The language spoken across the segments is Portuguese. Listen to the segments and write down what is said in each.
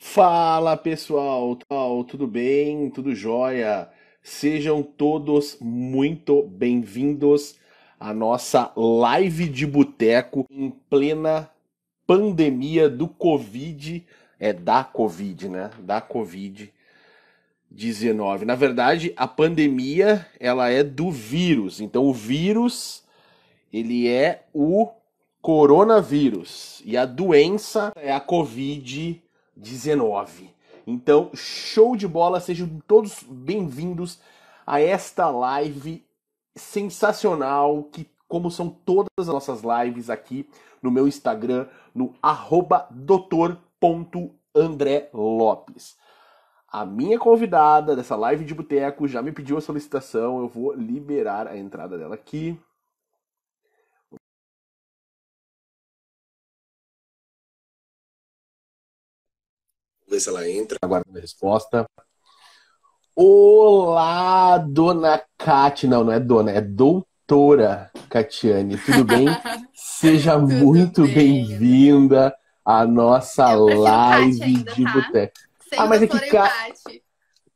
Fala pessoal, tudo bem? Tudo jóia? Sejam todos muito bem-vindos à nossa live de boteco em plena pandemia do Covid, da Covid, né? Da Covid-19. Na verdade, a pandemia, ela é do vírus. Então, o vírus, ele é o coronavírus e a doença é a Covid-19. Então, show de bola, sejam todos bem-vindos a esta live sensacional, que como são todas as nossas lives aqui no meu Instagram, no @doutor.andrelopes. A minha convidada dessa live de boteco já me pediu a solicitação, eu vou liberar a entrada dela aqui. Vamos ver se ela entra. Aguardando a resposta. Olá, dona Cati. Não, não é dona, é doutora Catiane. Tudo bem? Seja Tudo muito bem, André. bem-vinda à nossa Eu prefiro Kátia live ainda, de tá? boteco. Ah, Sem mas é que doutora e o Kátia.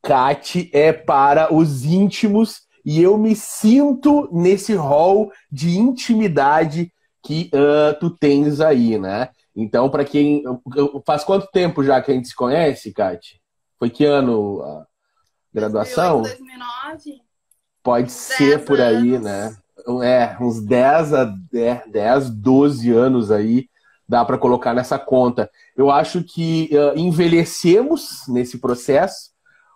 Cati é para os íntimos e eu me sinto nesse rol de intimidade que tu tens aí, né? Então, para quem. Faz quanto tempo já que a gente se conhece, Cati? Foi que ano a 2008, graduação? 2009, Pode uns ser 10 por aí, né? anos. Uns 10, 12 anos aí dá para colocar nessa conta. Eu acho que envelhecemos nesse processo,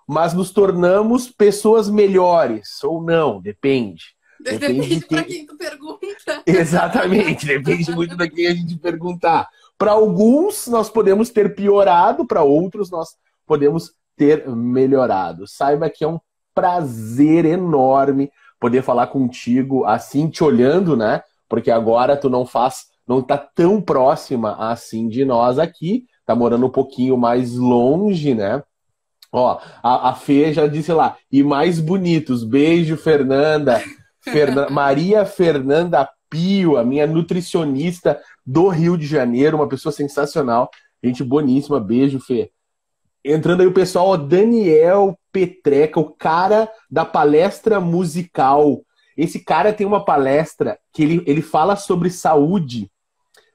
mas nos tornamos pessoas melhores, ou não, depende. Depende de Depende pra quem. quem tu pergunta. Exatamente, depende muito da quem a gente perguntar. Para alguns, nós podemos ter piorado, para outros, nós podemos ter melhorado. Saiba que é um prazer enorme poder falar contigo assim, te olhando, né? Porque agora tu não tá tão próxima assim de nós aqui, tá morando um pouquinho mais longe, né? Ó, a Fê já disse lá, e mais bonitos. Beijo, Fernanda. Maria Fernanda Pio, a minha nutricionista do Rio de Janeiro, uma pessoa sensacional. Gente boníssima. Beijo, Fê. Entrando aí o pessoal, ó, Daniel Petreca, o cara da palestra musical. Esse cara tem uma palestra que ele fala sobre saúde.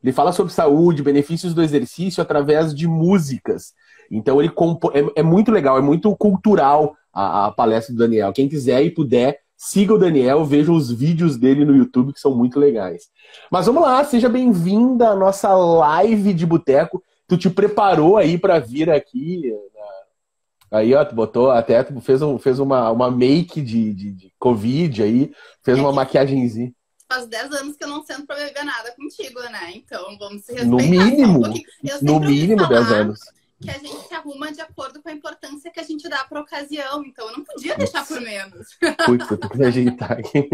Ele fala sobre saúde, benefícios do exercício através de músicas. Então é muito legal, é muito cultural a palestra do Daniel. Quem quiser e puder, siga o Daniel, veja os vídeos dele no YouTube que são muito legais. Mas vamos lá, seja bem-vinda à nossa live de boteco. Tu te preparou aí para vir aqui? Aí, ó, tu botou, até tu fez uma make de Covid aí, fez É uma que maquiagemzinha. faz 10 anos que eu não sento pra beber nada contigo, né? Então vamos se No respeitar só um mínimo, pouquinho. Eu no sempre ouvi mínimo 10 falar anos. que a gente se arruma de acordo com a importância que a gente dá pra ocasião. Então eu não podia deixar por menos. Putz, eu tenho que me ajeitar aqui.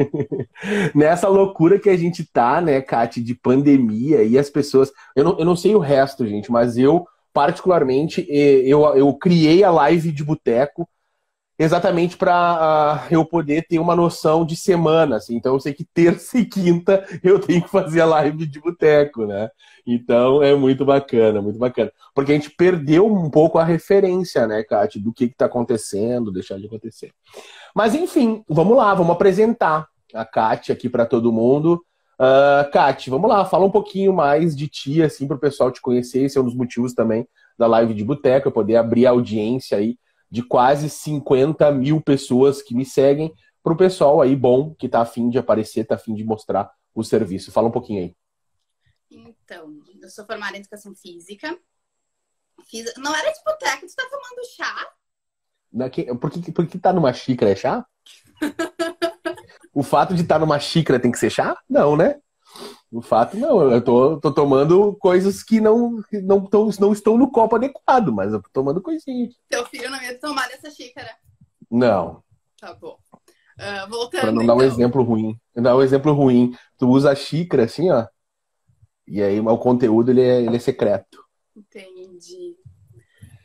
Nessa loucura que a gente tá, né, Kate, de pandemia e as pessoas. Eu não sei o resto, gente, mas eu, particularmente, eu criei a live de boteco exatamente para eu poder ter uma noção de semana, assim. Então eu sei que terça e quinta eu tenho que fazer a live de boteco, né? Então é muito bacana, muito bacana. Porque a gente perdeu um pouco a referência, né, Kate, do que está acontecendo, deixar de acontecer. Mas enfim, vamos lá, vamos apresentar a Kate aqui para todo mundo. Kate, vamos lá, fala um pouquinho mais de ti, assim, para o pessoal te conhecer. Esse é um dos motivos também da live de boteco, eu poder abrir a audiência aí de quase 50 mil pessoas que me seguem, para o pessoal aí bom que tá afim de aparecer, tá afim de mostrar o serviço. Fala um pouquinho aí. Então, eu sou formada em educação física. Não era de boteco, tu tá tomando chá? Por que tá numa xícara é chá? O fato de estar numa xícara tem que ser chá? Não, né? O fato, não. Eu tô tomando coisas que não estão no copo adequado, mas eu tô tomando coisinha. Teu filho não ia tomar dessa xícara. Não, Tá bom. para Voltando não dar um então. exemplo ruim. Dar um exemplo ruim. Tu usa a xícara assim, ó, e aí o conteúdo ele é secreto. Entendi.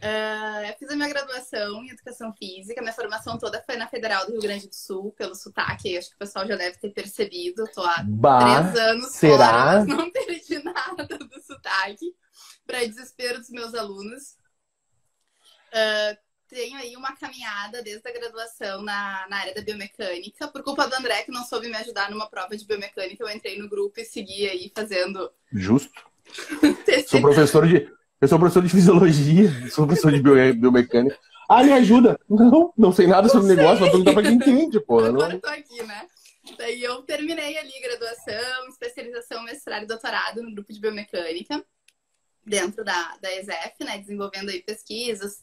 Eu fiz a minha graduação em Educação Física. Minha formação toda foi na Federal do Rio Grande do Sul, pelo sotaque. Acho que o pessoal já deve ter percebido. Estou há 3 anos fora, mas Será? não perdi nada do sotaque, para desespero dos meus alunos. Tenho aí uma caminhada desde a graduação na área da biomecânica. Por culpa do André, que não soube me ajudar numa prova de biomecânica, eu entrei no grupo e segui aí fazendo... Justo. Eu sou professor de fisiologia, sou professor de biomecânica. Ah, me ajuda. Não sei nada sobre o negócio, vou perguntar pra quem entende, pô. Agora eu tô aqui, né? Daí eu terminei ali graduação, especialização, mestrado e doutorado no grupo de biomecânica, dentro da ESEF, né? Desenvolvendo aí pesquisas,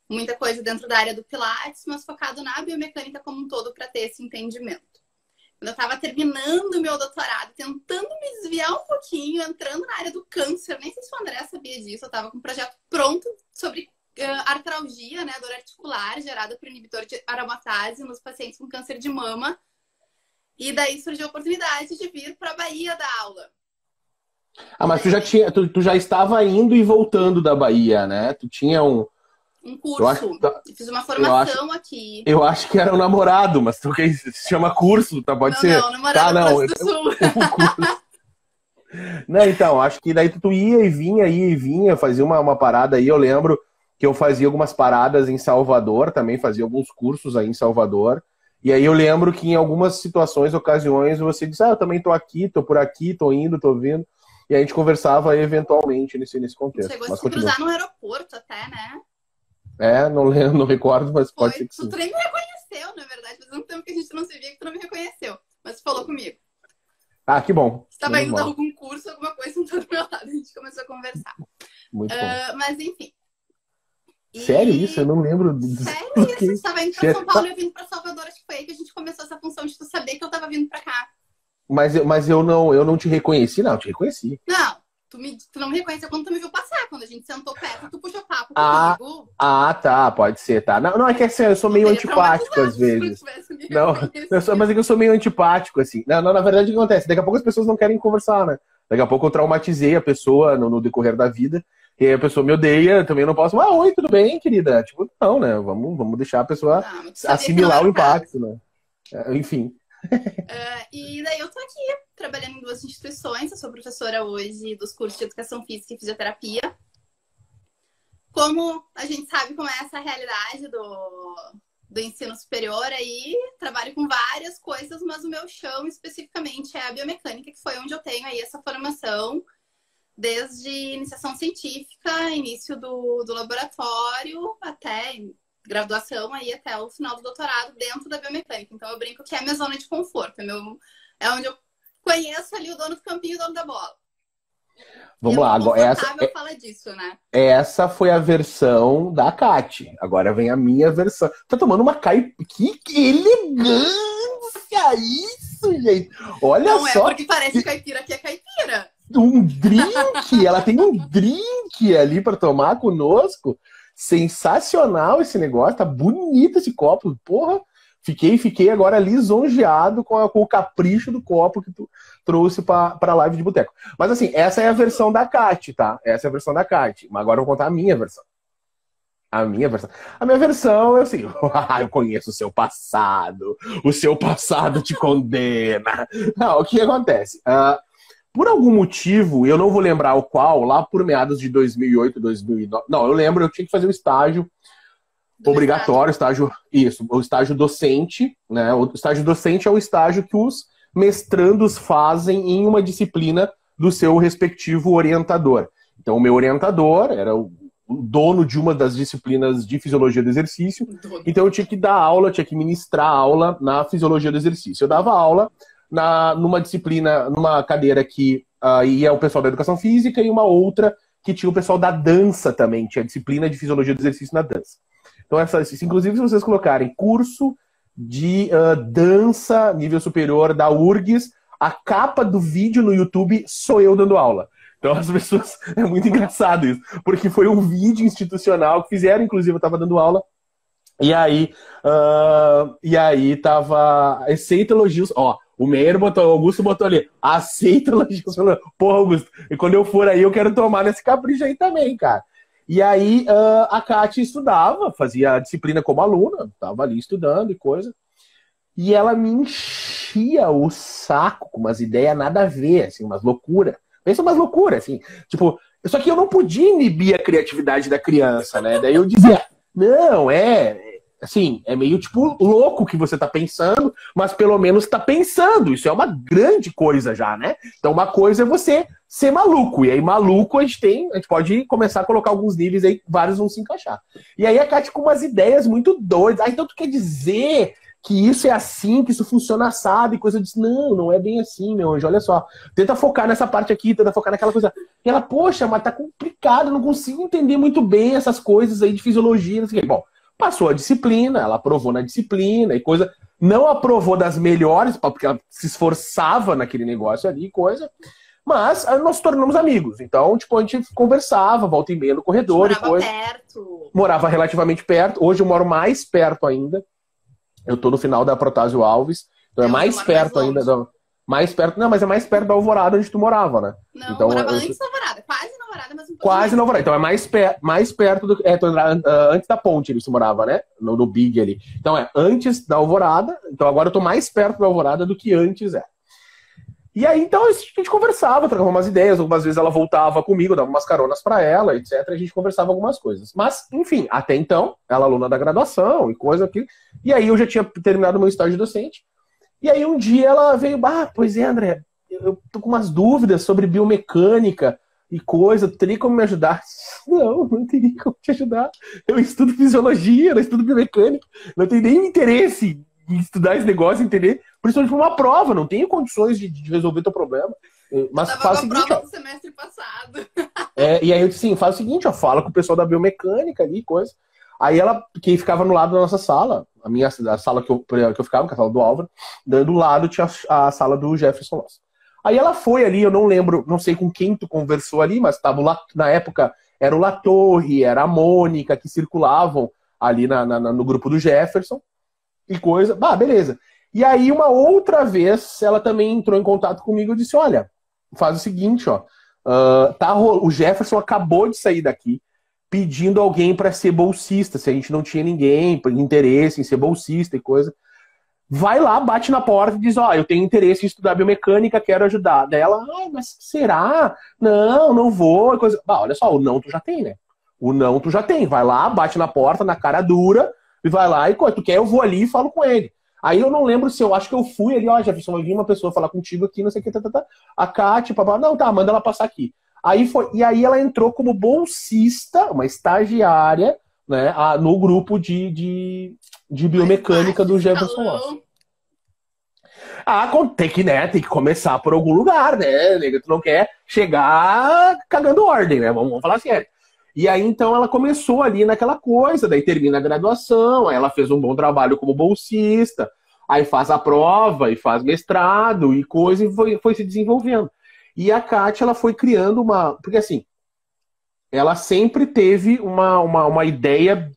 muita coisa dentro da área do Pilates, mas focado na biomecânica como um todo para ter esse entendimento. Quando eu estava terminando o meu doutorado, tentando me desviar um pouquinho, entrando na área do câncer, nem sei se o André sabia disso, eu estava com um projeto pronto sobre artralgia, né, dor articular, gerada por inibidor de aromatase nos pacientes com câncer de mama. E daí surgiu a oportunidade de vir para a Bahia dar aula. Ah, mas tu já estava indo e voltando da Bahia, né? Tu tinha um curso. Fiz uma formação aqui. Eu acho que era um namorado, mas tu se chama curso, tá? Pode ser. Não, namorado do Sul. Não, então, acho que daí tu ia e vinha, fazia uma parada aí. Eu lembro que eu fazia algumas paradas em Salvador, também fazia alguns cursos aí em Salvador. E aí eu lembro que em algumas situações, ocasiões, você disse, eu também tô aqui, tô por aqui, tô indo, tô vindo. E a gente conversava eventualmente nesse contexto. Chegou a se cruzar no aeroporto até, né? Não lembro, não recordo, mas pode ser que sim. Tu nem me reconheceu, na verdade. Faz um tempo que a gente não se via que tu não me reconheceu. Mas tu falou comigo. Ah, que bom. Você tava indo dar algum curso, alguma coisa, sentou do meu lado. A gente começou a conversar. Muito bom. Mas enfim. Sério isso? Eu não lembro. Sério isso? Você estava indo pra São Paulo e eu vindo pra Salvador. Acho que foi aí que a gente começou essa função de tu saber que eu tava vindo pra cá. Mas eu não te reconheci, não. Eu te reconheci. Não. Tu não me reconheceu quando tu me viu passar. Quando a gente sentou perto, tu puxou papo comigo. Tá. Pode ser, tá. Não, é que assim, eu sou meio antipático às vezes. Mas é que eu sou meio antipático, assim. Não, na verdade, o que acontece? Daqui a pouco as pessoas não querem conversar, né? Daqui a pouco eu traumatizei a pessoa no decorrer da vida. E aí a pessoa me odeia, também não posso. Oi, tudo bem, querida? Tipo, não, né? Vamos deixar a pessoa assimilar o impacto, né? Enfim. E daí eu tô aqui trabalhando em 2 instituições. Eu sou professora hoje dos cursos de Educação Física e Fisioterapia. Como a gente sabe como é essa realidade do ensino superior aí, trabalho com várias coisas, mas o meu chão especificamente é a biomecânica, que foi onde eu tenho aí essa formação desde iniciação científica, início do laboratório, até graduação, aí até o final do doutorado dentro da biomecânica. Então eu brinco que é a minha zona de conforto, é onde eu conheço ali o dono do campinho e o dono da bola. Vamos lá, agora fala disso, né? Essa foi a versão da Kati. Agora vem a minha versão. Tá tomando uma caipira. Que elegância isso, gente! Olha não só. Não é porque parece caipira que é caipira. Um drink! Ela tem um drink ali para tomar conosco. Sensacional esse negócio. Tá bonito esse copo. Porra! Fiquei agora lisonjeado com o capricho do copo que tu trouxe para a live de boteco. Mas assim, essa é a versão da Kati, tá? Essa é a versão da Kati. Mas agora eu vou contar a minha versão. A minha versão é assim, eu conheço o seu passado te condena. Não, o que acontece? Por algum motivo, eu não vou lembrar o qual, lá por meados de 2008, 2009... Não, eu lembro, eu tinha que fazer um estágio obrigatório, o estágio docente, né? O estágio docente é o estágio que os mestrandos fazem em uma disciplina do seu respectivo orientador. Então, o meu orientador era o dono de uma das disciplinas de fisiologia do exercício, então eu tinha que dar aula, tinha que ministrar aula na fisiologia do exercício. Eu dava aula numa disciplina, numa cadeira que ia o pessoal da educação física e uma outra que tinha o pessoal da dança também, tinha a disciplina de fisiologia do exercício na dança. Então, inclusive, se vocês colocarem curso de dança nível superior da URGS, a capa do vídeo no YouTube sou eu dando aula. Então, as pessoas... É muito engraçado isso, porque foi um vídeo institucional que fizeram, inclusive, eu estava dando aula, e aí tava... Aceita elogios... Ó, o Meyer botou, o Augusto botou ali, aceita elogios. Porra, Augusto, e quando eu for aí, eu quero tomar nesse capricho aí também, cara. E aí a Kati estudava, fazia a disciplina como aluna, tava ali estudando e coisa. E ela me enchia o saco com umas ideias nada a ver, assim, umas loucuras. Pensa umas loucuras, assim. Tipo, só que eu não podia inibir a criatividade da criança, né? Daí eu dizia, Não, assim, é meio tipo louco que você tá pensando, mas pelo menos tá pensando. Isso é uma grande coisa já, né? Então uma coisa é você ser maluco. E aí maluco a gente pode começar a colocar alguns níveis aí, vários vão se encaixar. E aí a Kátia com umas ideias muito doidas. Ah, então tu quer dizer que isso é assim, que isso funciona assado e coisa disso. Não, não é bem assim, meu anjo. Olha só. Tenta focar nessa parte aqui, tenta focar naquela coisa. E ela, poxa, mas tá complicado, não consigo entender muito bem essas coisas aí de fisiologia, não sei o quê. Bom, passou a disciplina, ela aprovou na disciplina e coisa. Não aprovou das melhores, porque ela se esforçava naquele negócio ali, coisa. Mas nós nos tornamos amigos. Então, tipo, a gente conversava, volta e meia no corredor e coisa. Morava perto. Morava relativamente perto. Hoje eu moro mais perto ainda. Eu tô no final da Protásio Alves. Então é mais perto ainda. Mais perto. Não, mas é mais perto da Alvorada onde tu morava, né? Não, então, eu morava antes da Alvorada. Quase na Alvorada, mas um pouco quase na Alvorada. Então é mais perto do... antes da ponte ali você morava, né? No Big ali. Então é antes da Alvorada. Então agora eu tô mais perto da Alvorada do que antes é. E aí, então, a gente conversava, trocava umas ideias, algumas vezes ela voltava comigo, dava umas caronas pra ela, etc. A gente conversava algumas coisas. Mas, enfim, até então, ela aluna da graduação e coisa aqui. E aí eu já tinha terminado o meu estágio docente. E aí um dia ela veio, pois é, André, eu tô com umas dúvidas sobre biomecânica e coisa, tu teria como me ajudar? Não teria como te ajudar. Eu estudo fisiologia, não estudo biomecânica, não tenho nem interesse em estudar esse negócio, entender? Principalmente para uma prova, não tenho condições de resolver teu problema. Mas faz o seguinte, prova do semestre passado. E aí eu disse assim, faz o seguinte, fala com o pessoal da biomecânica ali, coisa. Aí ela, que ficava no lado da nossa sala, a sala que eu ficava, que é a sala do Álvaro, do lado tinha a sala do Jefferson Loss. Aí ela foi ali, eu não lembro, não sei com quem tu conversou ali, mas tava lá, na época era o Latorre, era a Mônica, que circulavam ali no grupo do Jefferson e coisa. Beleza. E aí uma outra vez ela também entrou em contato comigo e disse, olha, faz o seguinte, o Jefferson acabou de sair daqui pedindo alguém para ser bolsista, se a gente não tinha ninguém, interesse em ser bolsista e coisa. Vai lá, bate na porta e diz, eu tenho interesse em estudar biomecânica, quero ajudar. Daí ela, mas será? Não vou. Coisa. Olha só, o não tu já tem, né? O não tu já tem. Vai lá, bate na porta, na cara dura, e vai lá e tu quer, eu vou ali e falo com ele. Aí eu não lembro se eu acho que eu fui ali, Jefferson, vai vir uma pessoa falar contigo aqui, não sei o que, a Kátia, não, tá, manda ela passar aqui. Aí foi, e aí ela entrou como bolsista, uma estagiária, né, no grupo de biomecânica do Jefferson Loss. Tem que começar por algum lugar, né, nega? Tu não quer chegar cagando ordem, né? Vamos falar sério. E aí, então, ela começou ali naquela coisa, daí termina a graduação, aí ela fez um bom trabalho como bolsista, aí faz a prova, e faz mestrado, e coisa, e foi se desenvolvendo. E a Kátia, ela foi criando porque assim, ela sempre teve uma ideia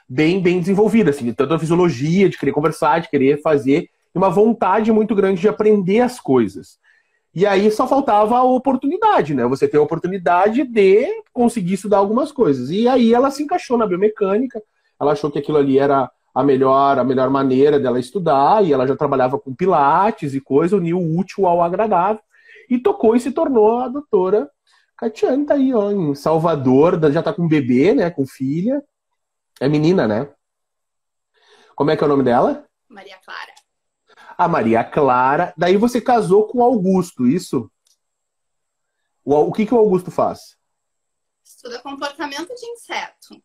bem desenvolvida, assim, tanto a fisiologia, de querer conversar, de querer fazer, e uma vontade muito grande de aprender as coisas. E aí só faltava a oportunidade, né? Você ter a oportunidade de conseguir estudar algumas coisas. E aí ela se encaixou na biomecânica, ela achou que aquilo ali era a melhor maneira dela estudar, e ela já trabalhava com pilates e coisa, uniu o útil ao agradável, e tocou e se tornou a doutora Catiane, tá aí, em Salvador, já tá com um bebê, né, com filha. É menina, né? Como é que é o nome dela? Maria Clara. A Maria Clara. Daí você casou com o Augusto, isso? O que o Augusto faz? Estuda comportamento de inseto.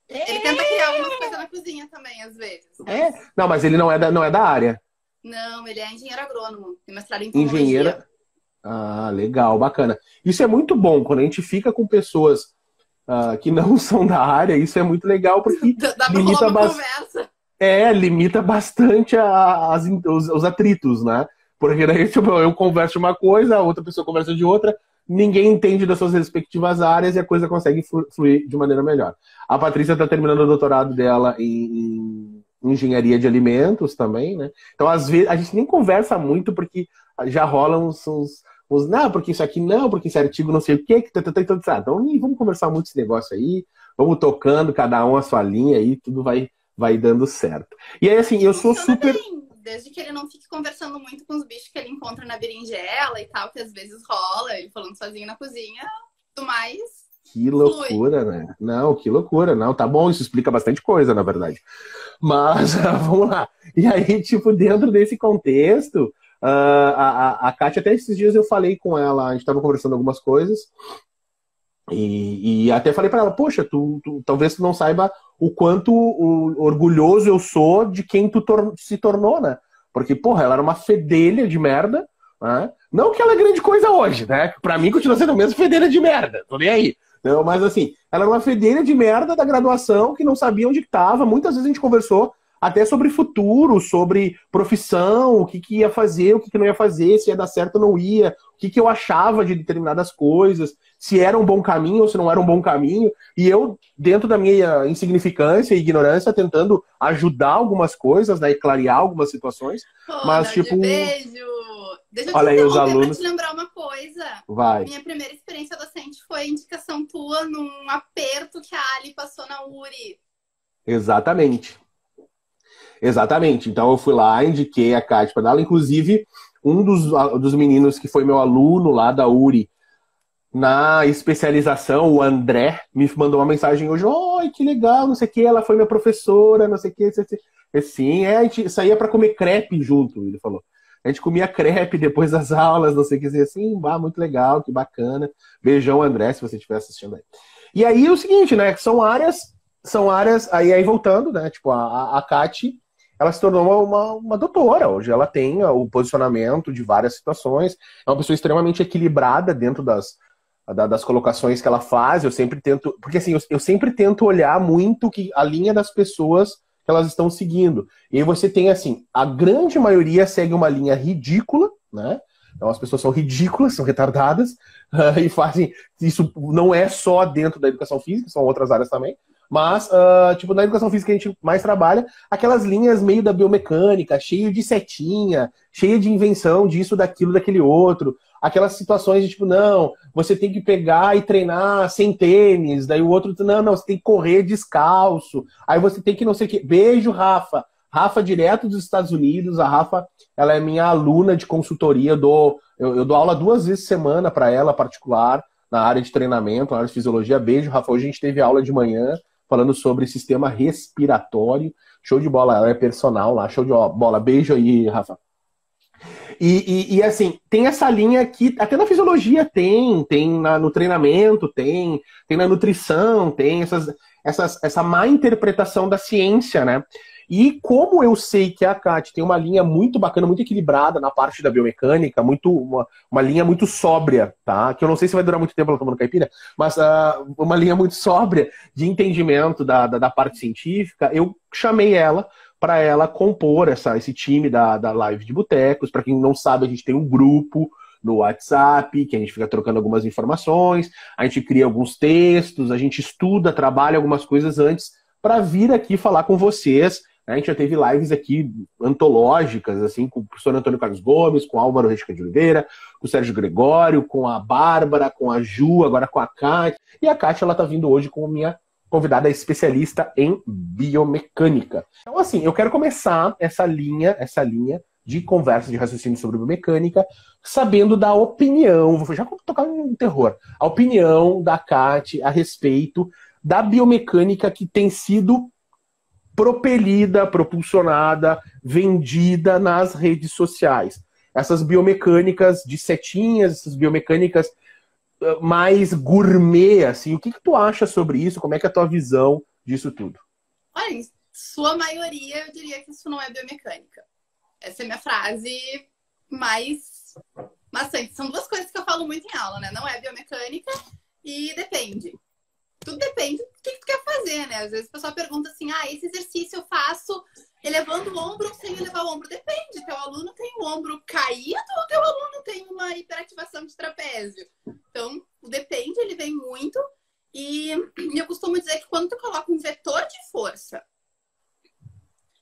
Ele tenta criar algumas coisas na cozinha também, às vezes. Mas... Não, mas ele não é da área. Não, ele é engenheiro agrônomo. Tem mestrado em entomologia. Engenheira. Legal, bacana. Isso é muito bom, quando a gente fica com pessoas que não são da área, isso é muito legal, porque dá pra limita uma conversa. Limita bastante os atritos, né? Porque daí tipo, eu converso de uma coisa, a outra pessoa conversa de outra, ninguém entende das suas respectivas áreas e a coisa consegue fluir de maneira melhor. A Patrícia está terminando o doutorado dela em engenharia de alimentos também, né? Então, às vezes, a gente nem conversa muito porque já rolam uns não, porque isso aqui não, porque esse artigo não sei o quê, então nem vamos conversar muito esse negócio aí, vamos tocando cada um a sua linha aí, tudo vai dando certo. E aí, assim, eu sou super... Bem, desde que ele não fique conversando muito com os bichos que ele encontra na berinjela e tal, que às vezes rola, ele falando sozinho na cozinha, tudo mais, Que loucura, né? Não, que loucura. Não, tá bom, isso explica bastante coisa, na verdade. Mas, vamos lá. E aí, tipo, dentro desse contexto, a Kátia, até esses dias eu falei com ela, a gente tava conversando algumas coisas, e até falei pra ela, poxa, talvez tu não saiba o quanto orgulhoso eu sou de quem tu se tornou, né? Porque, porra, ela era uma fedelha de merda, né? Não que ela é grande coisa hoje, né? Pra mim continua sendo a mesma fedelha de merda, tô nem aí. Não, mas assim, ela era uma fedelha de merda da graduação que não sabia onde estava. Muitas vezes a gente conversou até sobre futuro, sobre profissão, o que ia fazer, o que não ia fazer, se ia dar certo ou não ia, o que eu achava de determinadas coisas, se era um bom caminho ou se não era um bom caminho. E eu, dentro da minha insignificância e ignorância, tentando ajudar algumas coisas, né, e clarear algumas situações. Pô, mas, tipo. Beijo! Deixa eu te olha aí os alunos. pra te lembrar uma coisa. Vai. Minha primeira experiência docente foi indicação tua num aperto que a Ali passou na URI. Exatamente. Exatamente. Então eu fui lá, indiquei a Kátia para dar aula. Inclusive, um dos meninos que foi meu aluno lá da URI, na especialização, o André, me mandou uma mensagem hoje, oi, que legal, não sei o que, ela foi minha professora, não sei o que, sim, a gente saía para comer crepe junto, ele falou. A gente comia crepe depois das aulas, não sei o que, assim, muito legal, que bacana. Beijão, André, se você estiver assistindo aí. E aí o seguinte, né, que são áreas, aí voltando, né, tipo, a Kati, ela se tornou uma doutora, hoje ela tem o posicionamento de várias situações, é uma pessoa extremamente equilibrada dentro das colocações que ela faz, eu sempre tento, porque assim, eu sempre tento olhar muito a linha das pessoas que elas estão seguindo. E aí você tem, assim, a grande maioria segue uma linha ridícula, né? Então as pessoas são ridículas, são retardadas, e fazem, isso não é só dentro da educação física, são outras áreas também, mas, tipo, na educação física a gente mais trabalha aquelas linhas meio da biomecânica, cheio de setinha, cheia de invenção disso, daquilo, daquele outro, aquelas situações de tipo, não, você tem que pegar e treinar sem tênis, daí o outro, não, você tem que correr descalço, aí você tem que não sei o que. Beijo, Rafa. Rafa, direto dos Estados Unidos, a Rafa, ela é minha aluna de consultoria, eu dou aula 2 vezes por semana para ela, particular, na área de treinamento, na área de fisiologia. Beijo, Rafa, hoje a gente teve aula de manhã, falando sobre sistema respiratório, show de bola, ela é personal lá, show de bola, beijo aí, Rafa. E assim, tem essa linha aqui, até na fisiologia tem no treinamento, tem na nutrição, tem essa má interpretação da ciência, né? E como eu sei que a Kátia tem uma linha muito bacana, muito equilibrada na parte da biomecânica, uma linha muito sóbria, tá? Que eu não sei se vai durar muito tempo ela tomando caipira, mas uma linha muito sóbria de entendimento da parte científica, eu chamei ela para ela compor esse time da Live de Botecos. Para quem não sabe, a gente tem um grupo no WhatsApp, que a gente fica trocando algumas informações, a gente cria alguns textos, a gente estuda, trabalha algumas coisas antes para vir aqui falar com vocês. A gente já teve lives aqui antológicas, assim, com o professor Antônio Carlos Gomes, com o Álvaro Reis de Oliveira, com o Sérgio Gregório, com a Bárbara, com a Ju, agora com a Kátia. E a Kátia, ela tá vindo hoje com a minha convidada especialista em biomecânica. Então, assim, eu quero começar essa linha de conversa, de raciocínio sobre biomecânica, sabendo da opinião, vou já tocar um terror, a opinião da Kátia a respeito da biomecânica que tem sido propelida, propulsionada, vendida nas redes sociais. Essas biomecânicas de setinhas, essas biomecânicas mais gourmet, assim. O que tu acha sobre isso? Como é que é a tua visão disso tudo? Olha, em sua maioria, eu diria que isso não é biomecânica. Essa é a minha frase mais maçante. São 2 coisas que eu falo muito em aula, né? Não é biomecânica e depende. Tudo depende do que tu quer fazer, né? Às vezes o pessoal pergunta assim, esse exercício eu faço elevando o ombro ou sem elevar o ombro? Depende, teu aluno tem o ombro caído ou teu aluno tem uma hiperativação de trapézio? Então, depende, ele vem muito. E eu costumo dizer que quando tu coloca um vetor de força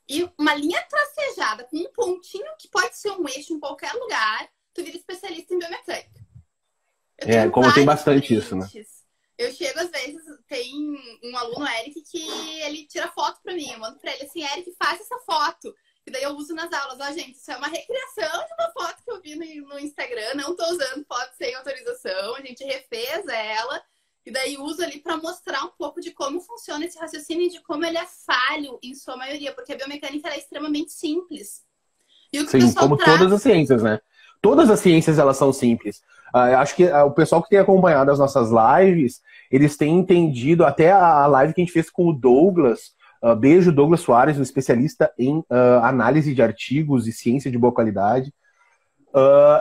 e uma linha tracejada com um pontinho que pode ser um eixo em qualquer lugar, tu vira especialista em biomecânica. Como tem bastante isso, né? Eu chego, às vezes, tem um aluno, Eric, que ele tira foto pra mim. Eu mando pra ele assim, Eric, faz essa foto. E daí eu uso nas aulas. Gente, isso é uma recriação de uma foto que eu vi no Instagram. Não tô usando foto sem autorização. A gente refez ela. E daí uso ali para mostrar um pouco de como funciona esse raciocínio e de como ele é falho em sua maioria, porque a biomecânica ela é extremamente simples. E o que Sim, como todas as ciências, né? Todas as ciências, elas são simples. Acho que o pessoal que tem acompanhado as nossas lives, eles têm entendido, até a live que a gente fez com o Douglas, beijo, Douglas Soares, um especialista em análise de artigos e ciência de boa qualidade.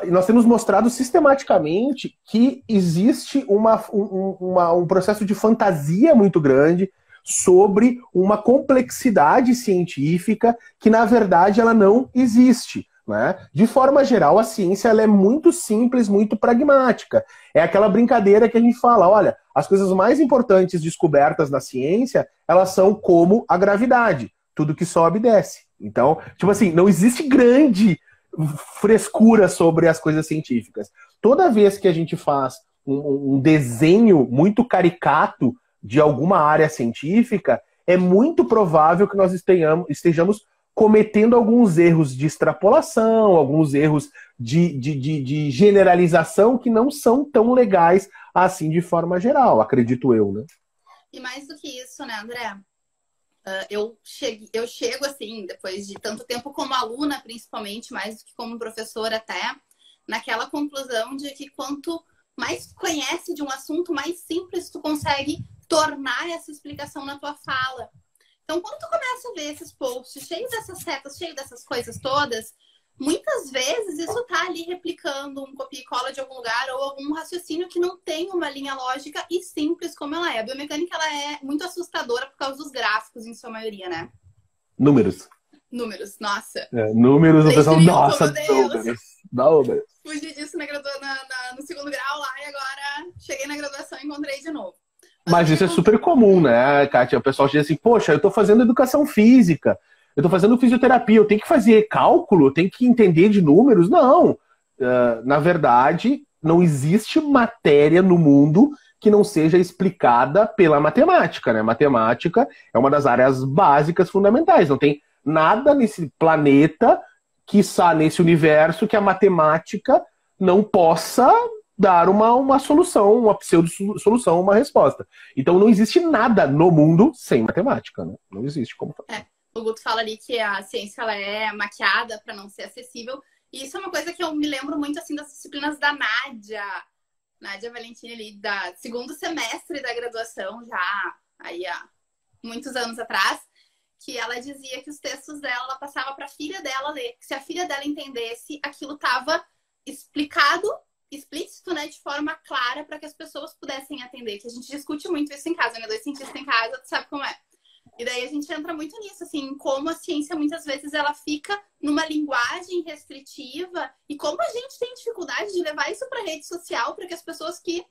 E nós temos mostrado sistematicamente que existe um processo de fantasia muito grande sobre uma complexidade científica que, na verdade, ela não existe. Né? De forma geral, a ciência ela é muito simples, muito pragmática. É aquela brincadeira que a gente fala, olha, as coisas mais importantes descobertas na ciência, elas são como a gravidade. Tudo que sobe, desce. Então, tipo assim, não existe grande frescura sobre as coisas científicas. Toda vez que a gente faz um desenho muito caricato de alguma área científica, é muito provável que nós estejamos cometendo alguns erros de extrapolação, alguns erros de generalização que não são tão legais assim de forma geral, acredito eu, né? E mais do que isso, né, André? Eu chego, assim, depois de tanto tempo como aluna, principalmente, mais do que como professora até, naquela conclusão de que quanto mais tu conhece de um assunto, mais simples tu consegue tornar essa explicação na tua fala. Então, quando tu começa a ver esses posts cheios dessas setas, cheios dessas coisas todas, muitas vezes isso tá ali replicando um copia e cola de algum lugar ou algum raciocínio que não tem uma linha lógica e simples como ela é. A biomecânica ela é muito assustadora por causa dos gráficos, em sua maioria, né? Números, nossa. Números, o pessoal, nossa, números. Fugi disso no segundo grau lá e agora cheguei na graduação e encontrei de novo. Mas isso é super comum, né, Kátia? O pessoal diz assim, poxa, eu tô fazendo educação física, eu tô fazendo fisioterapia, eu tenho que fazer cálculo, eu tenho que entender de números? Não. Na verdade, não existe matéria no mundo que não seja explicada pela matemática, né? Matemática é uma das áreas básicas fundamentais. Não tem nada nesse planeta, quiçá nesse universo, que a matemática não possa dar uma solução, uma pseudo-solução, uma resposta. Então não existe nada no mundo sem matemática, né? Não existe como fazer. O Guto fala ali que a ciência ela é maquiada para não ser acessível. E isso é uma coisa que eu me lembro muito assim das disciplinas da Nádia Valentini ali, da segundo semestre da graduação, já aí há muitos anos atrás, que ela dizia que os textos dela, ela passava para a filha dela ler, que se a filha dela entendesse, aquilo estava explicado, explícito, né, de forma clara para que as pessoas pudessem atender, que a gente discute muito isso em casa, né, 2 cientistas em casa, tu sabe como é. E daí a gente entra muito nisso, assim, como a ciência muitas vezes ela fica numa linguagem restritiva e como a gente tem dificuldade de levar isso para rede social para que as pessoas que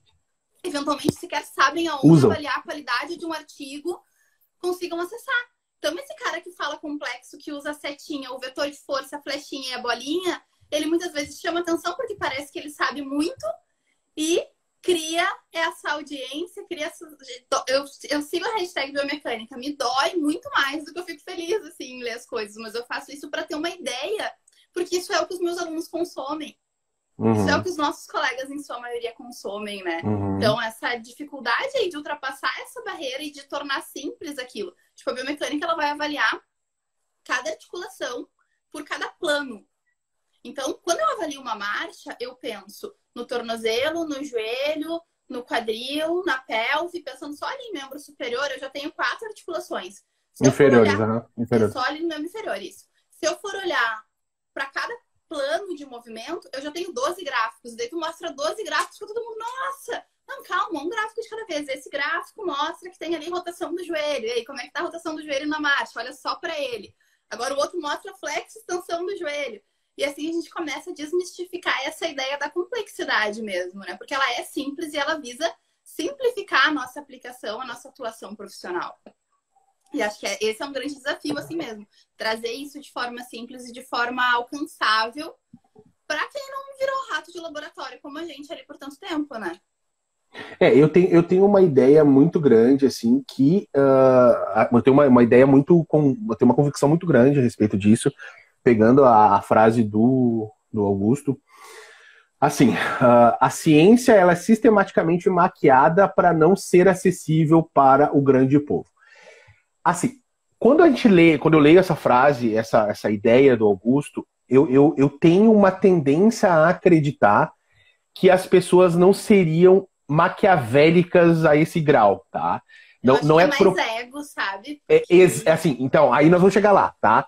eventualmente sequer sabem aonde avaliar a qualidade de um artigo consigam acessar. Então esse cara que fala complexo, que usa a setinha, o vetor de força, a flechinha e a bolinha, ele muitas vezes chama atenção porque parece que ele sabe muito e cria essa audiência, eu sigo a hashtag biomecânica, me dói muito mais do que eu fico feliz assim, em ler as coisas, mas eu faço isso para ter uma ideia, porque isso é o que os meus alunos consomem. Isso é o que os nossos colegas, em sua maioria, consomem, né? Então, essa dificuldade aí de ultrapassar essa barreira e de tornar simples aquilo. Tipo, a biomecânica, ela vai avaliar cada articulação por cada plano. Então, quando eu avalio uma marcha, eu penso no tornozelo, no joelho, no quadril, na pelve, pensando só ali em membro superior, eu já tenho 4 articulações. Inferiores, inferiores. Só ali no membro inferior, isso. Se eu for olhar para cada plano de movimento, eu já tenho 12 gráficos. Daí tu mostra 12 gráficos para todo mundo. Nossa! Não, calma, um gráfico de cada vez. Esse gráfico mostra que tem ali rotação do joelho. E aí, como é que tá a rotação do joelho na marcha? Olha só para ele. Agora o outro mostra flexo e extensão do joelho. E assim a gente começa a desmistificar essa ideia da complexidade mesmo, né? Porque ela é simples e ela visa simplificar a nossa aplicação, a nossa atuação profissional. E acho que esse é um grande desafio, assim mesmo. Trazer isso de forma simples e de forma alcançável para quem não virou rato de laboratório como a gente ali por tanto tempo, né? Eu tenho uma ideia muito grande, assim, que eu tenho uma ideia muito, eu tenho uma convicção muito grande a respeito disso, pegando a frase do Augusto. Assim, a ciência ela é sistematicamente maquiada para não ser acessível para o grande povo. Assim, quando eu leio essa frase, essa ideia do Augusto, eu tenho uma tendência a acreditar que as pessoas não seriam maquiavélicas a esse grau, tá? Não é mais ego, sabe? Assim, então, aí nós vamos chegar lá, tá?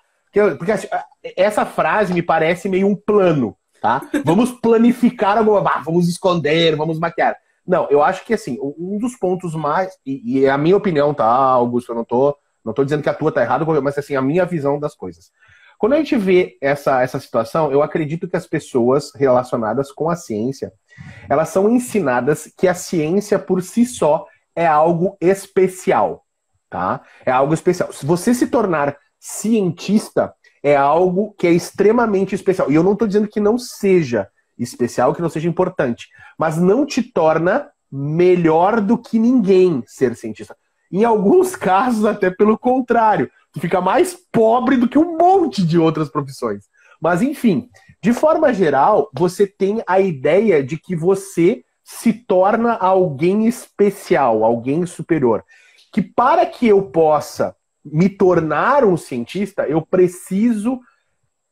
Porque assim, essa frase me parece meio um plano, tá? Vamos planificar vamos esconder, vamos maquiar. Não, eu acho que assim, um dos pontos mais, e é a minha opinião, tá, Augusto? Eu não tô dizendo que a tua tá errada, mas assim, a minha visão das coisas. Quando a gente vê essa situação, eu acredito que as pessoas relacionadas com a ciência, elas são ensinadas que a ciência por si só é algo especial, tá? É algo especial. Se você se tornar cientista, é algo que é extremamente especial. E eu não estou dizendo que não seja especial, que não seja importante, mas não te torna melhor do que ninguém ser cientista. Em alguns casos, até pelo contrário. Tu fica mais pobre do que um monte de outras profissões. Mas, enfim, de forma geral, você tem a ideia de que você se torna alguém especial, alguém superior. Que para que eu possa me tornar um cientista, eu preciso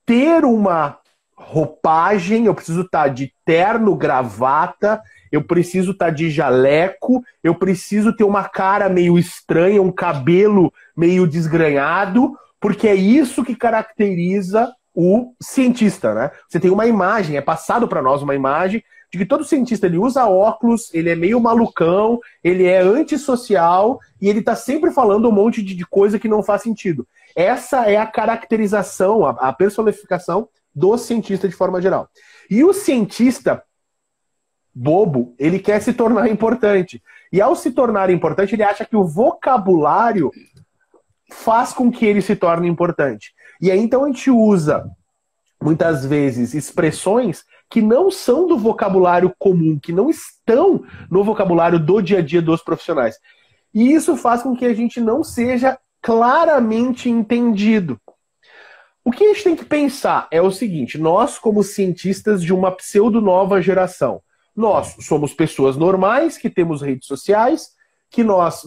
ter uma roupagem, eu preciso estar de terno, gravata, eu preciso estar de jaleco, eu preciso ter uma cara meio estranha, um cabelo meio desgrenhado, porque é isso que caracteriza o cientista, né? Você tem uma imagem, é passado para nós uma imagem de que todo cientista ele usa óculos, ele é meio malucão, ele é antissocial e ele está sempre falando um monte de coisa que não faz sentido. Essa é a caracterização, a personificação do cientista de forma geral. E o cientista bobo, ele quer se tornar importante. E ao se tornar importante, ele acha que o vocabulário faz com que ele se torne importante. E aí então a gente usa, muitas vezes, expressões que não são do vocabulário comum, que não estão no vocabulário do dia a dia dos profissionais. E isso faz com que a gente não seja claramente entendido. O que a gente tem que pensar é o seguinte, nós como cientistas de uma pseudo-nova geração, nós somos pessoas normais, que temos redes sociais, que nós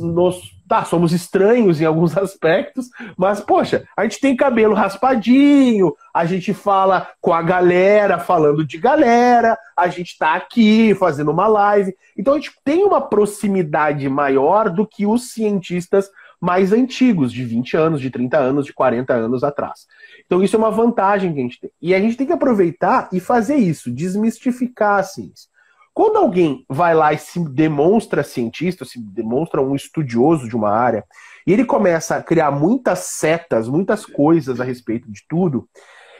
somos estranhos em alguns aspectos, mas, poxa, a gente tem cabelo raspadinho, a gente fala com a galera, falando de galera, a gente tá aqui fazendo uma live. Então a gente tem uma proximidade maior do que os cientistas mais antigos, de 20 anos, de 30 anos, de 40 anos atrás. Então isso é uma vantagem que a gente tem. E a gente tem que aproveitar e fazer isso, desmistificar a ciência. Quando alguém vai lá e se demonstra cientista, se demonstra um estudioso de uma área, e ele começa a criar muitas setas, muitas coisas a respeito de tudo,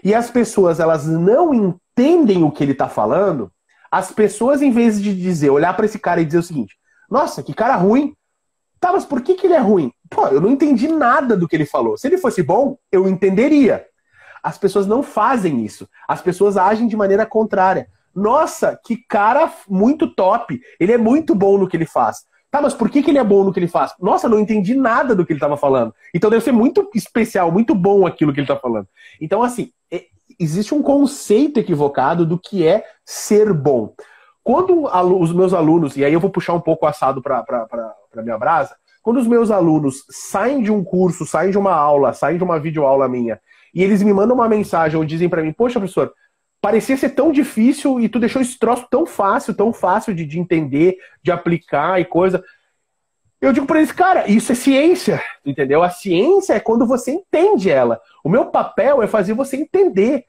e as pessoas elas não entendem o que ele está falando, as pessoas, em vez de olhar para esse cara e dizer o seguinte, nossa, que cara ruim, tá, mas por que ele é ruim? Pô, eu não entendi nada do que ele falou. Se ele fosse bom, eu entenderia. As pessoas não fazem isso. As pessoas agem de maneira contrária. Nossa, que cara muito top. Ele é muito bom no que ele faz. Tá, mas por que ele é bom no que ele faz? Nossa, não entendi nada do que ele estava falando. Então deve ser muito especial, muito bom aquilo que ele está falando. Então, assim, existe um conceito equivocado do que é ser bom. Quando os meus alunos, e aí eu vou puxar um pouco o assado para minha brasa, quando os meus alunos saem de um curso, saem de uma aula, saem de uma videoaula minha, e eles me mandam uma mensagem ou dizem para mim, poxa, professor, parecia ser tão difícil e tu deixou esse troço tão fácil de entender, de aplicar e coisa. Eu digo para eles, cara, isso é ciência, entendeu? A ciência é quando você entende ela. O meu papel é fazer você entender.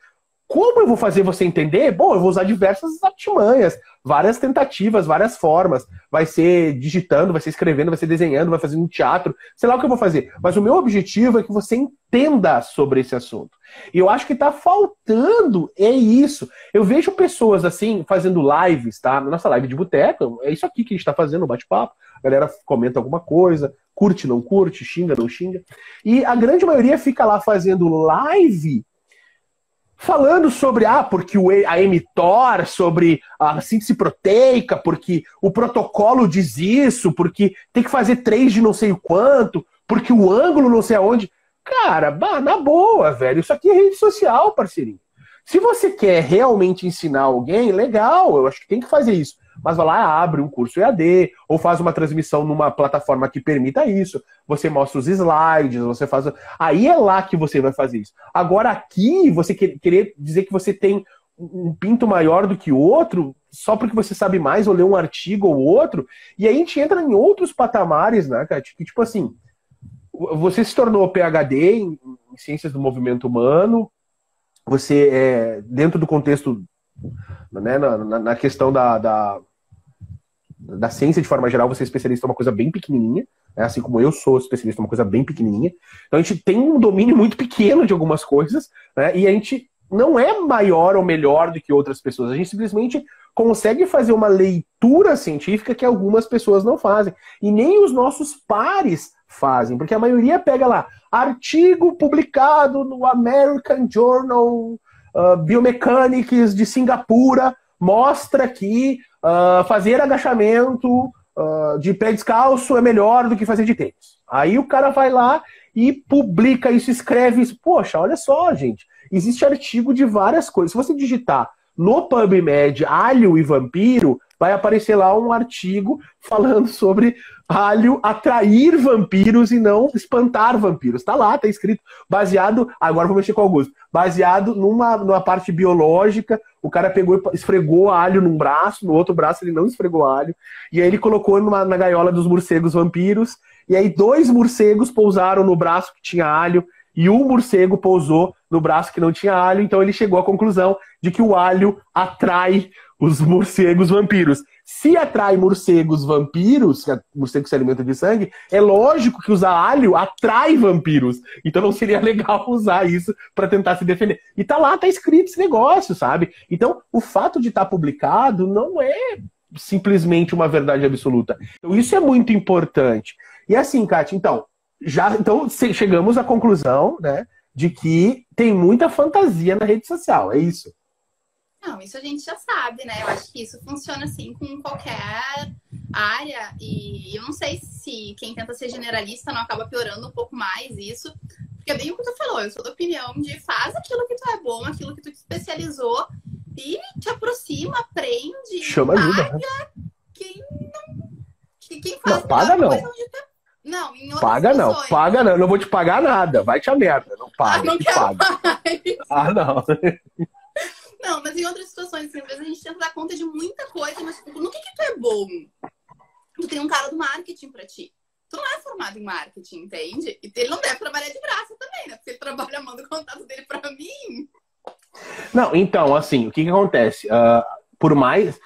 Como eu vou fazer você entender? Bom, eu vou usar diversas artimanhas, várias tentativas, várias formas. Vai ser digitando, vai ser escrevendo, vai ser desenhando, vai fazer um teatro, sei lá o que eu vou fazer. Mas o meu objetivo é que você entenda sobre esse assunto. E eu acho que tá faltando, é isso. Eu vejo pessoas assim, fazendo lives, tá? Na nossa live de boteco, é isso aqui que a gente tá fazendo, um bate-papo. A galera comenta alguma coisa, curte, não curte, xinga, não xinga. E a grande maioria fica lá fazendo live falando sobre, porque a mTOR, sobre a síntese proteica, porque o protocolo diz isso, porque tem que fazer 3 de não sei o quanto, porque o ângulo não sei aonde. Cara, na boa, velho, isso aqui é rede social, parceirinho. Se você quer realmente ensinar alguém, legal, eu acho que tem que fazer isso. Mas vai lá, abre um curso EAD, ou faz uma transmissão numa plataforma que permita isso. Você mostra os slides, você faz... Aí é lá que você vai fazer isso. Agora aqui, você querer dizer que você tem um pinto maior do que o outro, só porque você sabe mais, ou lê um artigo ou outro, e aí a gente entra em outros patamares, né, cara? Que tipo assim, você se tornou PhD em Ciências do Movimento Humano, você, dentro do contexto, né, na questão da ciência de forma geral, você é especialista em uma coisa bem pequenininha, né, assim como eu sou especialista em uma coisa bem pequenininha. Então a gente tem um domínio muito pequeno de algumas coisas, né, e a gente não é maior ou melhor do que outras pessoas. A gente simplesmente consegue fazer uma leitura científica que algumas pessoas não fazem. E nem os nossos pares fazem, porque a maioria pega lá, artigo publicado no American Journal Biomechanics de Singapura, mostra que fazer agachamento de pé descalço é melhor do que fazer de tênis. Aí o cara vai lá e publica isso, escreve isso. Poxa, olha só, gente. Existe artigo de várias coisas. Se você digitar no PubMed alho e vampiro, vai aparecer lá um artigo falando sobre alho atrair vampiros e não espantar vampiros. Tá lá, tá escrito, baseado, agora vou mexer com o Augusto, baseado numa parte biológica. O cara pegou e esfregou alho num braço, no outro braço ele não esfregou alho, e aí ele colocou na gaiola dos morcegos vampiros, e aí 2 morcegos pousaram no braço que tinha alho, e um morcego pousou no braço que não tinha alho, então ele chegou à conclusão de que o alho atrai os morcegos vampiros. Se atrai morcegos vampiros, morcegos se alimentam de sangue, é lógico que usar alho atrai vampiros. Então não seria legal usar isso para tentar se defender. E tá lá, tá escrito esse negócio, sabe? Então o fato de estar publicado não é simplesmente uma verdade absoluta. Então isso é muito importante. E assim, Kátia, então chegamos à conclusão, né, de que tem muita fantasia na rede social, é isso? Não, isso a gente já sabe, né? Eu acho que isso funciona assim com qualquer área, e eu não sei se quem tenta ser generalista não acaba piorando um pouco mais isso, porque é bem o que tu falou, eu sou da opinião de faz aquilo que tu é bom, aquilo que tu te especializou e te aproxima, aprende, chama ajuda, paga quem faz não, paga não. Coisa onde tu... Não, em outras paga não, situações. Paga não, não vou te pagar nada, vai te a merda, não paga. Não quero mais. Não. Não, mas em outras situações, assim, às vezes a gente tenta dar conta de muita coisa, mas tipo, no que tu é bom? Tu tem um cara do marketing pra ti. Tu não é formado em marketing, entende? E ele não deve trabalhar de graça também, né? Porque ele trabalha, manda o contato dele pra mim. Não, então, assim, o que acontece? Por mais...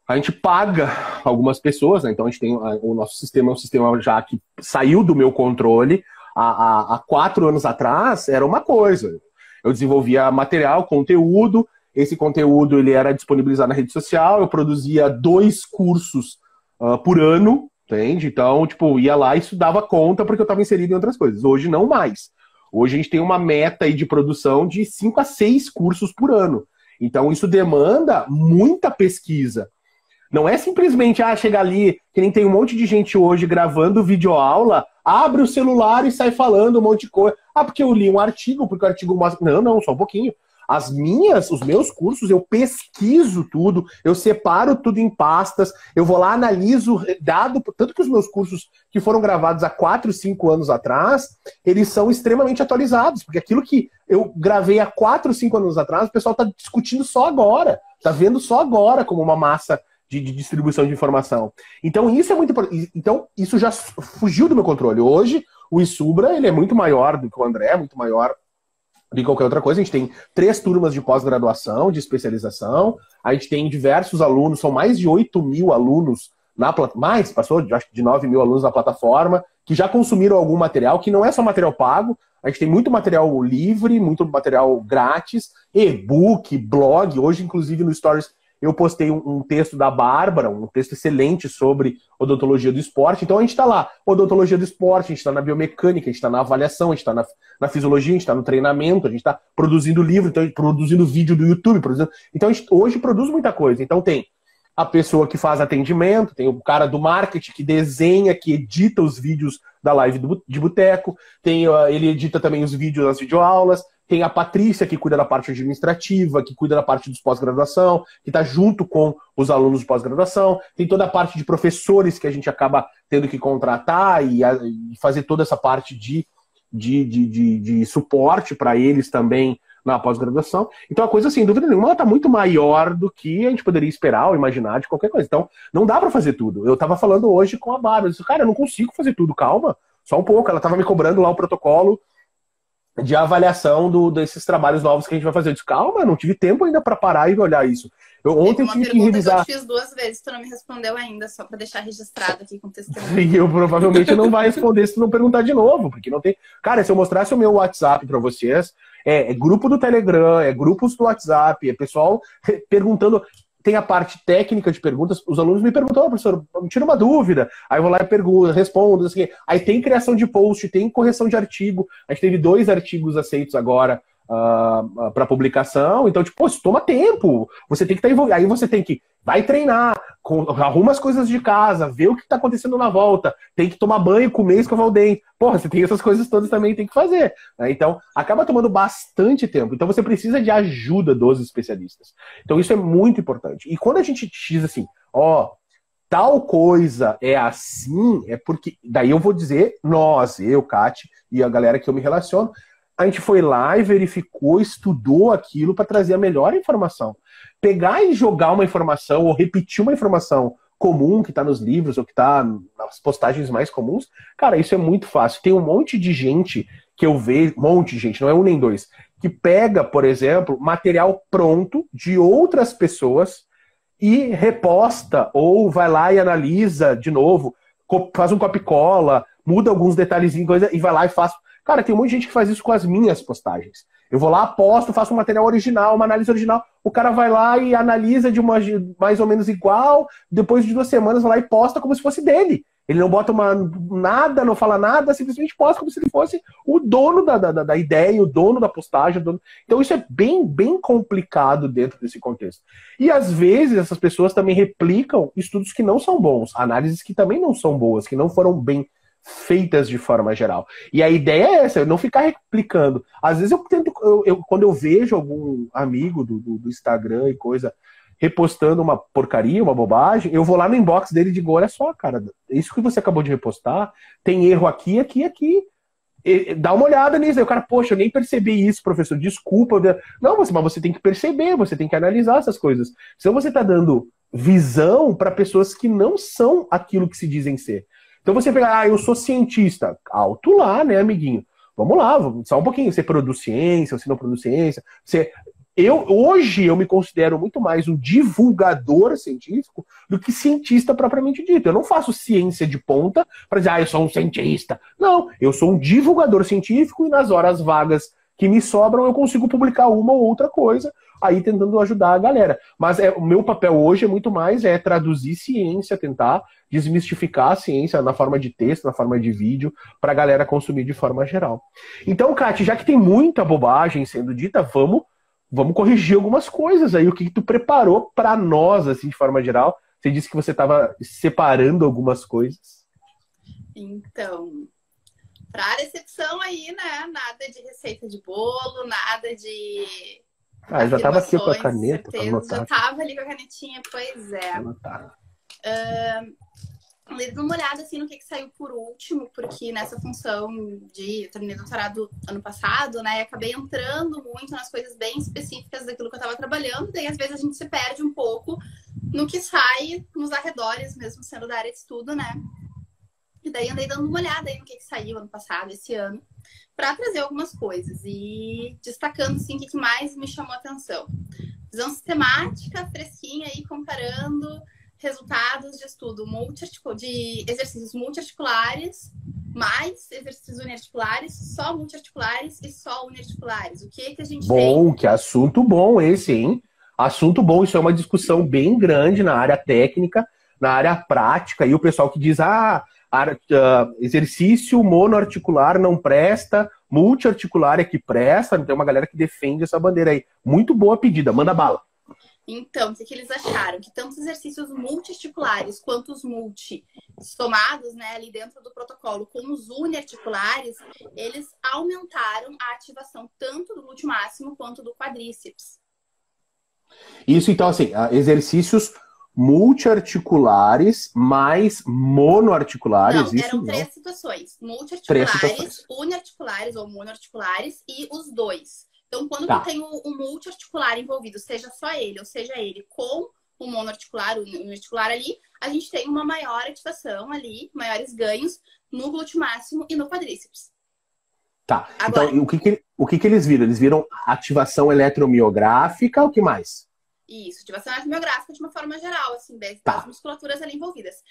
A gente paga algumas pessoas, né? Então a gente tem o nosso sistema, é um sistema já que saiu do meu controle. Há 4 anos atrás era uma coisa. Eu desenvolvia material, conteúdo. Esse conteúdo ele era disponibilizado na rede social. Eu produzia 2 cursos por ano, entende? Então, tipo, ia lá e isso dava conta porque eu estava inserido em outras coisas. Hoje não mais. Hoje a gente tem uma meta aí de produção de 5 a 6 cursos por ano. Então isso demanda muita pesquisa. Não é simplesmente, chega ali, que nem tem um monte de gente hoje gravando videoaula, abre o celular e sai falando um monte de coisa. Porque eu li um artigo, porque o artigo mostra... Não, só um pouquinho. Os meus cursos, eu pesquiso tudo, eu separo tudo em pastas, eu vou lá, analiso dado, tanto que os meus cursos que foram gravados há 4, 5 anos atrás, eles são extremamente atualizados, porque aquilo que eu gravei há 4, 5 anos atrás, o pessoal está discutindo só agora, está vendo só agora como uma massa de distribuição de informação. Então isso é muito importante. Então isso já fugiu do meu controle. Hoje o Isubra ele é muito maior do que o André, muito maior do que qualquer outra coisa. A gente tem 3 turmas de pós-graduação, de especialização. A gente tem diversos alunos, são mais de 8.000 alunos passou de 9.000 alunos na plataforma, que já consumiram algum material, que não é só material pago. A gente tem muito material livre, muito material grátis, e-book, blog. Hoje, inclusive, no Stories eu postei um texto da Bárbara, um texto excelente sobre odontologia do esporte. Então a gente está lá, odontologia do esporte, a gente está na biomecânica, a gente está na avaliação, a gente está na fisiologia, a gente está no treinamento, a gente está produzindo livro, então, produzindo vídeo do YouTube. Então a gente hoje produz muita coisa. Então tem a pessoa que faz atendimento, tem o cara do marketing que desenha, que edita os vídeos da live de boteco, ele edita também os vídeos das videoaulas, tem a Patrícia, que cuida da parte administrativa, que cuida da parte dos pós-graduação, que está junto com os alunos de pós-graduação, tem toda a parte de professores que a gente acaba tendo que contratar e fazer toda essa parte de suporte para eles também na pós-graduação. Então a coisa, sem dúvida nenhuma, ela está muito maior do que a gente poderia esperar ou imaginar de qualquer coisa. Então não dá para fazer tudo. Eu estava falando hoje com a Bárbara, eu disse, cara, eu não consigo fazer tudo, calma, só um pouco. Ela estava me cobrando lá o protocolo de avaliação desses trabalhos novos que a gente vai fazer. Eu disse, calma, eu não tive tempo ainda para parar e olhar isso. Ontem eu tive que revisar. Que eu te fiz 2 vezes, tu não me respondeu ainda, só para deixar registrado aqui com o testemunho. E eu provavelmente não vai responder se tu não perguntar de novo, porque não tem. Cara, se eu mostrasse o meu WhatsApp para vocês, é grupo do Telegram, é grupos do WhatsApp, é pessoal perguntando. Tem a parte técnica de perguntas, os alunos me perguntam, professor, me tira uma dúvida, aí eu vou lá e pergunto, respondo, assim. Aí tem criação de post, tem correção de artigo, a gente teve 2 artigos aceitos agora para publicação, então, tipo, pô, isso toma tempo, você tem que estar envolvido, aí você tem que, vai treinar, arruma as coisas de casa, vê o que está acontecendo na volta, tem que tomar banho, comer, escovar o dente, porra, você tem essas coisas todas também, tem que fazer, né? Então, acaba tomando bastante tempo, então você precisa de ajuda dos especialistas, então isso é muito importante, e quando a gente diz assim, ó, tal coisa é assim, é porque, daí eu vou dizer, nós, eu, Kati, e a galera que eu me relaciono, a gente foi lá e verificou, estudou aquilo para trazer a melhor informação. Pegar e jogar uma informação ou repetir uma informação comum que está nos livros ou que está nas postagens mais comuns, cara, isso é muito fácil. Tem um monte de gente que eu vejo, não é um nem dois, que pega, por exemplo, material pronto de outras pessoas e reposta ou vai lá e analisa de novo, faz um copy-cola, muda alguns detalhezinhos coisa, e vai lá e faz. Cara, tem um monte de gente que faz isso com as minhas postagens. Eu vou lá, posto, faço um material original, uma análise original. O cara vai lá e analisa de uma mais ou menos igual. Depois de 2 semanas, vai lá e posta como se fosse dele. Ele não bota nada, não fala nada, simplesmente posta como se ele fosse o dono da ideia, o dono da postagem. Então isso é bem, bem complicado dentro desse contexto. E às vezes essas pessoas também replicam estudos que não são bons, análises que também não são boas, que não foram bem feitas de forma geral. E a ideia é essa, eu não ficar replicando. Às vezes quando eu vejo algum amigo do Instagram e coisa repostando uma porcaria, uma bobagem, eu vou lá no inbox dele e digo, olha só, cara, isso que você acabou de repostar, tem erro aqui, aqui, aqui. Dá uma olhada nisso. Aí o cara, poxa, eu nem percebi isso, professor, desculpa. Não, mas você tem que perceber, você tem que analisar essas coisas. Senão você está dando visão para pessoas que não são aquilo que se dizem ser. Então você pega, eu sou cientista. Alto lá, né, amiguinho? Vamos lá, só um pouquinho. Você produz ciência, você não produz ciência. Hoje eu me considero muito mais um divulgador científico do que cientista propriamente dito. Eu não faço ciência de ponta para dizer, eu sou um cientista. Não, eu sou um divulgador científico e nas horas vagas que me sobram eu consigo publicar uma ou outra coisa, aí tentando ajudar a galera. Mas o meu papel hoje é muito mais traduzir ciência, tentar desmistificar a ciência na forma de texto, na forma de vídeo, para a galera consumir de forma geral. Então, Kati, já que tem muita bobagem sendo dita, vamos corrigir algumas coisas aí. O que tu preparou para nós, assim, de forma geral? Você disse que você estava separando algumas coisas. Então, para a recepção aí, né? Nada de receita de bolo, nada de... eu já estava aqui com a caneta. Já estava ali com a canetinha, pois é. Dando uma olhada assim, no que saiu por último, porque nessa função eu terminei doutorado ano passado, né? Acabei entrando muito nas coisas bem específicas daquilo que eu estava trabalhando, daí às vezes a gente se perde um pouco no que sai nos arredores, mesmo sendo da área de estudo, né? E daí andei dando uma olhada aí no que saiu ano passado, esse ano, para trazer algumas coisas e destacando assim, o que mais me chamou a atenção. Visão sistemática, fresquinha aí, comparando resultados de estudo de exercícios multiarticulares, mais exercícios uniarticulares, só multiarticulares e só uniarticulares. O que a gente tem? Que assunto bom esse, hein? Assunto bom, isso é uma discussão bem grande na área técnica, na área prática, e o pessoal que diz, exercício monoarticular não presta, multiarticular é que presta, tem uma galera que defende essa bandeira aí. Muito boa pedida, manda bala. Então, o que eles acharam? Que tanto os exercícios multiarticulares quanto os somados, né, ali dentro do protocolo, com os uniarticulares, eles aumentaram a ativação tanto do glúteo máximo quanto do quadríceps. Isso, então, assim, exercícios multiarticulares mais monoarticulares. Não, isso eram não. três situações. Multiarticulares, uniarticulares ou monoarticulares e os dois. Então, quando tu tem um multiarticular envolvido, seja só ele ou seja ele com o monoarticular, o uniarticular ali, a gente tem uma maior ativação ali, maiores ganhos no glúteo máximo e no quadríceps. Tá. Agora, então, o que eles viram? Eles viram ativação eletromiográfica, o que mais? Isso, ativação eletromiográfica de uma forma geral, assim, das musculaturas ali envolvidas.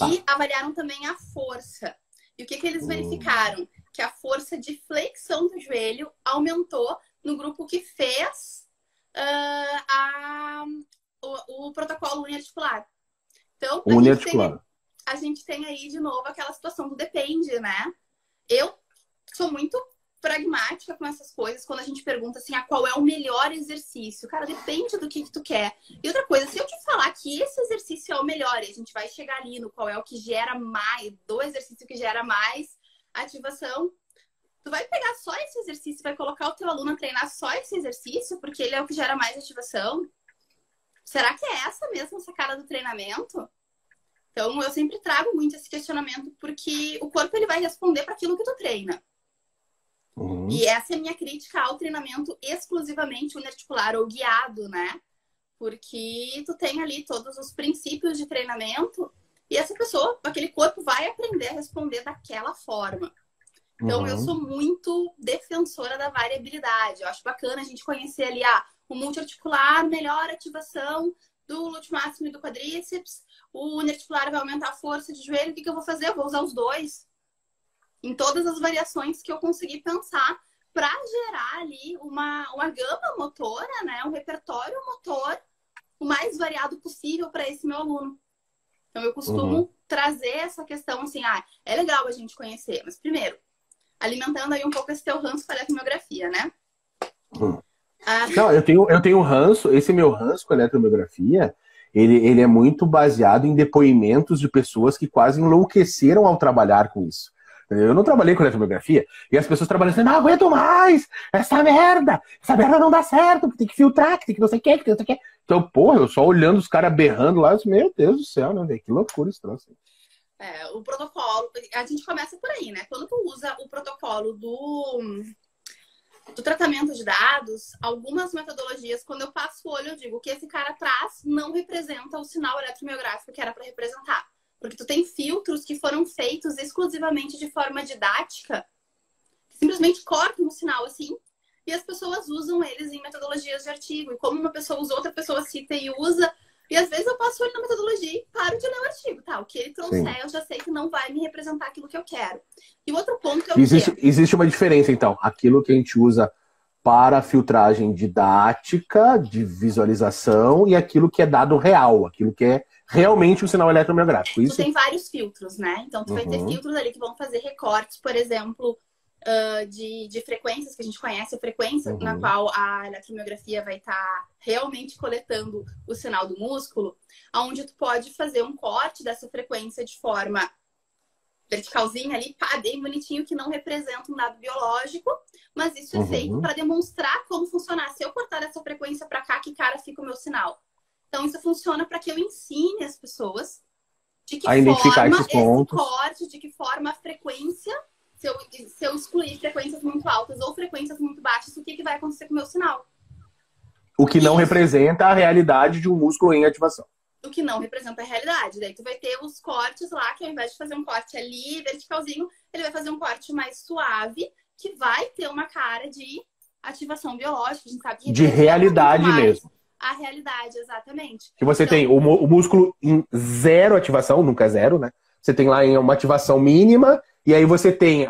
E avaliaram também a força. E o que eles verificaram? Que a força de flexão do joelho aumentou no grupo que fez o protocolo uniarticular. Então, a gente tem aí de novo aquela situação do depende, né? Eu sou muito pragmática com essas coisas quando a gente pergunta assim, qual é o melhor exercício? Cara, depende do que tu quer. E outra coisa, se eu te falar que esse exercício é o melhor, e a gente vai chegar ali no qual é o que gera mais, do exercício que gera mais ativação, tu vai pegar só esse exercício, vai colocar o teu aluno a treinar só esse exercício, porque ele é o que gera mais ativação? Será que é essa mesmo a sacada do treinamento? Então, eu sempre trago muito esse questionamento, porque o corpo ele vai responder para aquilo que tu treina. E essa é a minha crítica ao treinamento exclusivamente uniarticular ou guiado, né? Porque tu tem ali todos os princípios de treinamento e essa pessoa, aquele corpo vai aprender a responder daquela forma. Então, eu sou muito defensora da variabilidade. Eu acho bacana a gente conhecer ali o multiarticular, melhor ativação do glúteo máximo e do quadríceps. O uniarticular vai aumentar a força de joelho. O que eu vou fazer? Eu vou usar os dois. Em todas as variações que eu consegui pensar para gerar ali uma gama motora, né? Um repertório motor o mais variado possível para esse meu aluno. Então, eu costumo trazer essa questão assim, é legal a gente conhecer, mas primeiro, alimentando aí um pouco esse teu ranço com a eletromiografia, né? Não, eu tenho ranço, esse meu ranço com a eletromiografia, ele é muito baseado em depoimentos de pessoas que quase enlouqueceram ao trabalhar com isso. Eu não trabalhei com eletromiografia e as pessoas trabalham assim, não aguento mais, essa merda não dá certo, que tem que filtrar, que tem que não sei o que, não sei o que. Então, porra, eu só olhando os caras berrando lá, eu disse, meu Deus do céu, né, velho? Que loucura esse troço. O protocolo, a gente começa por aí, né? Quando tu usa o protocolo do tratamento de dados, algumas metodologias, quando eu passo o olho, eu digo que esse cara traz não representa o sinal eletromiográfico que era para representar. Porque tu tem filtros que foram feitos exclusivamente de forma didática, que simplesmente cortam o sinal assim, e as pessoas usam eles em metodologias de artigo. E como uma pessoa usa, outra pessoa cita e usa, e às vezes eu passo o olho na metodologia e paro de ler o artigo. O que ele trouxer, eu já sei que não vai me representar aquilo que eu quero. E o outro ponto é o existe uma diferença, então. Aquilo que a gente usa para filtragem didática, de visualização, e aquilo que é dado real, aquilo que é realmente um sinal eletromiográfico. Tu tem vários filtros, né? Então, tu vai ter filtros ali que vão fazer recortes, por exemplo, de frequências, que a gente conhece a frequência na qual a eletromiografia vai estar realmente coletando o sinal do músculo, onde tu pode fazer um corte dessa frequência de forma verticalzinha ali, bem bonitinho, que não representa um dado biológico, mas isso é feito para demonstrar como funcionar. Se eu cortar essa frequência para cá, que cara fica o meu sinal? Então, isso funciona para que eu ensine as pessoas de que identificar forma esses pontos. esse corte, de que forma a frequência, se eu excluir frequências muito altas ou frequências muito baixas, o que vai acontecer com o meu sinal? O que não representa a realidade de um músculo em ativação. O que não representa a realidade. Daí tu vai ter os cortes lá, que ao invés de fazer um corte ali, verticalzinho, ele vai fazer um corte mais suave, que vai ter uma cara de ativação biológica. A gente sabe que de realidade mesmo. A realidade, exatamente. Que você tem o músculo em zero ativação, nunca é zero, né? Você tem lá em uma ativação mínima, e aí você tem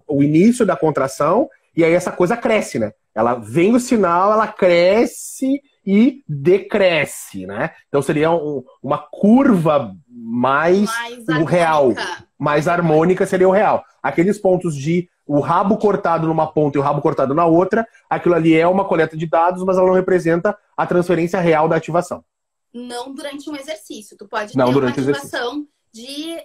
o início da contração, e aí essa coisa cresce, né? Ela vem o sinal, ela cresce e decresce, né? Então seria uma curva mais o real. Mais harmônica seria o real. Aqueles pontos de o rabo cortado numa ponta e o rabo cortado na outra, aquilo ali é uma coleta de dados, mas ela não representa a transferência real da ativação. Não durante um exercício. Tu pode Não ter uma durante o ativação de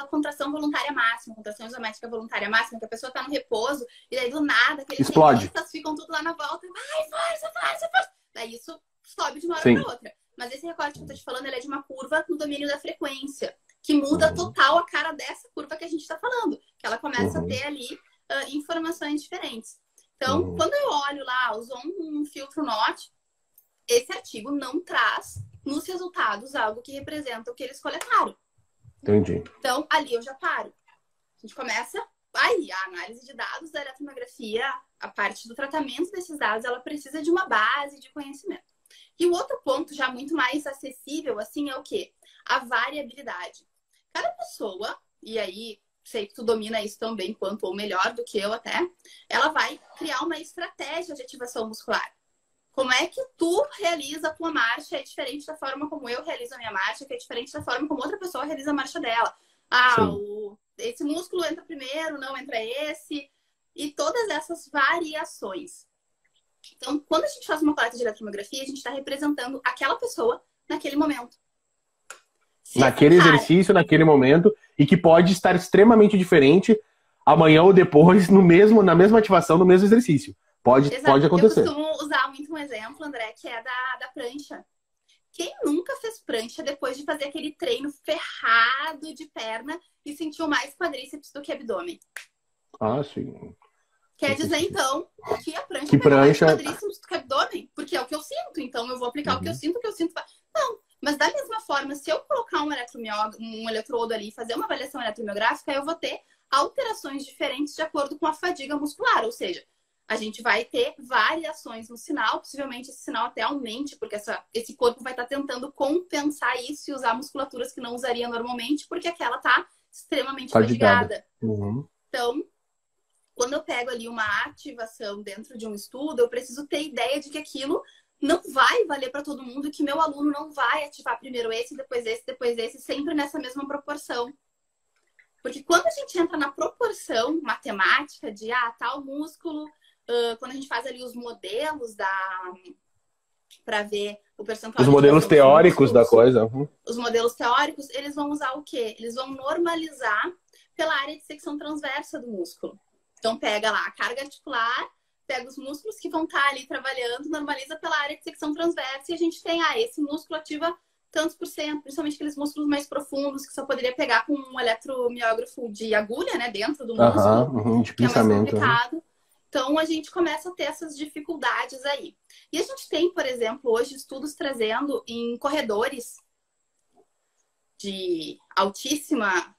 contração voluntária máxima, contração isométrica voluntária máxima, que a pessoa tá no repouso e daí do nada aqueles explode. cientistas ficam tudo lá na volta, vai, força, força, força. Daí isso sobe de uma hora Sim. para outra. Mas esse recorte que eu tô te falando, ele é de uma curva no domínio da frequência, que muda total a cara dessa curva que a gente tá falando, que ela começa a ter ali informações diferentes. Então, quando eu olho lá, usou um filtro NOT, esse artigo não traz nos resultados algo que representa o que eles coletaram. Entendi. Então, ali eu já paro. A gente começa aí, a análise de dados da eletromiografia, a parte do tratamento desses dados, ela precisa de uma base de conhecimento. E o outro ponto, já muito mais acessível, assim, é o quê? A variabilidade. Cada pessoa, e aí sei que tu domina isso tão bem quanto, ou melhor do que eu até, ela vai criar uma estratégia de ativação muscular. Como é que tu realiza a tua marcha é diferente da forma como eu realizo a minha marcha, que é diferente da forma como outra pessoa realiza a marcha dela. Esse músculo entra primeiro, não entra esse. E todas essas variações. Então, quando a gente faz uma coleta de eletromiografia, a gente está representando aquela pessoa naquele momento. Naquele exercício, naquele momento, e que pode estar extremamente amanhã ou depois, na mesma ativação, no mesmo exercício. Pode acontecer. Eu costumo usar muito um exemplo, André, que é da prancha. Quem nunca fez prancha depois de fazer aquele treino ferrado de perna e sentiu mais quadríceps do que abdômen? Ah, sim. Quer dizer, então, que a prancha pega mais quadríceps do que abdômen? Porque é o que eu sinto, então eu vou aplicar o que eu sinto, Não, mas da mesma forma, se eu colocar um eletrodo ali e fazer uma avaliação eletromiográfica, eu vou ter alterações diferentes de acordo com a fadiga muscular, ou seja, a gente vai ter variações no sinal, possivelmente esse sinal até aumente, porque esse corpo vai estar tentando compensar isso e usar musculaturas que não usaria normalmente, porque aquela está extremamente fadigada. Então, quando eu pego ali uma ativação dentro de um estudo, eu preciso ter ideia de que aquilo não vai valer para todo mundo e que meu aluno não vai ativar primeiro esse, depois esse, sempre nessa mesma proporção. Porque quando a gente entra na proporção matemática de tal músculo, quando a gente faz ali os modelos para ver o percentual. Os modelos teóricos da coisa. Os modelos teóricos, eles vão usar o quê? Eles vão normalizar pela área de secção transversa do músculo. Então, pega lá a carga articular, pega os músculos que vão estar ali trabalhando, normaliza pela área de secção transversa e a gente tem, esse músculo ativa tantos por cento, principalmente aqueles músculos mais profundos que só poderia pegar com um eletromiógrafo de agulha, né, dentro do músculo, de que é mais pensamento. complicado. Então, a gente começa a ter essas dificuldades aí. E a gente tem, por exemplo, hoje estudos trazendo em corredores de altíssima,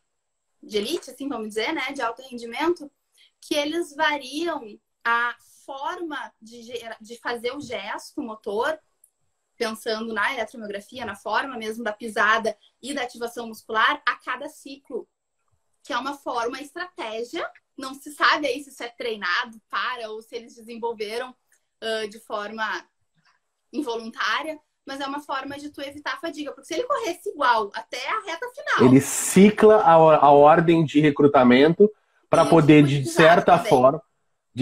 de elite, assim, vamos dizer, né, de alto rendimento, que eles variam a forma de fazer o gesto motor, pensando na eletromiografia, na forma mesmo da pisada e da ativação muscular, a cada ciclo. Que é uma estratégia. Não se sabe aí se isso é treinado ou se eles desenvolveram de forma involuntária, mas é uma forma de tu evitar a fadiga. Porque se ele corresse igual até a reta final... Ele cicla a ordem de recrutamento para poder, de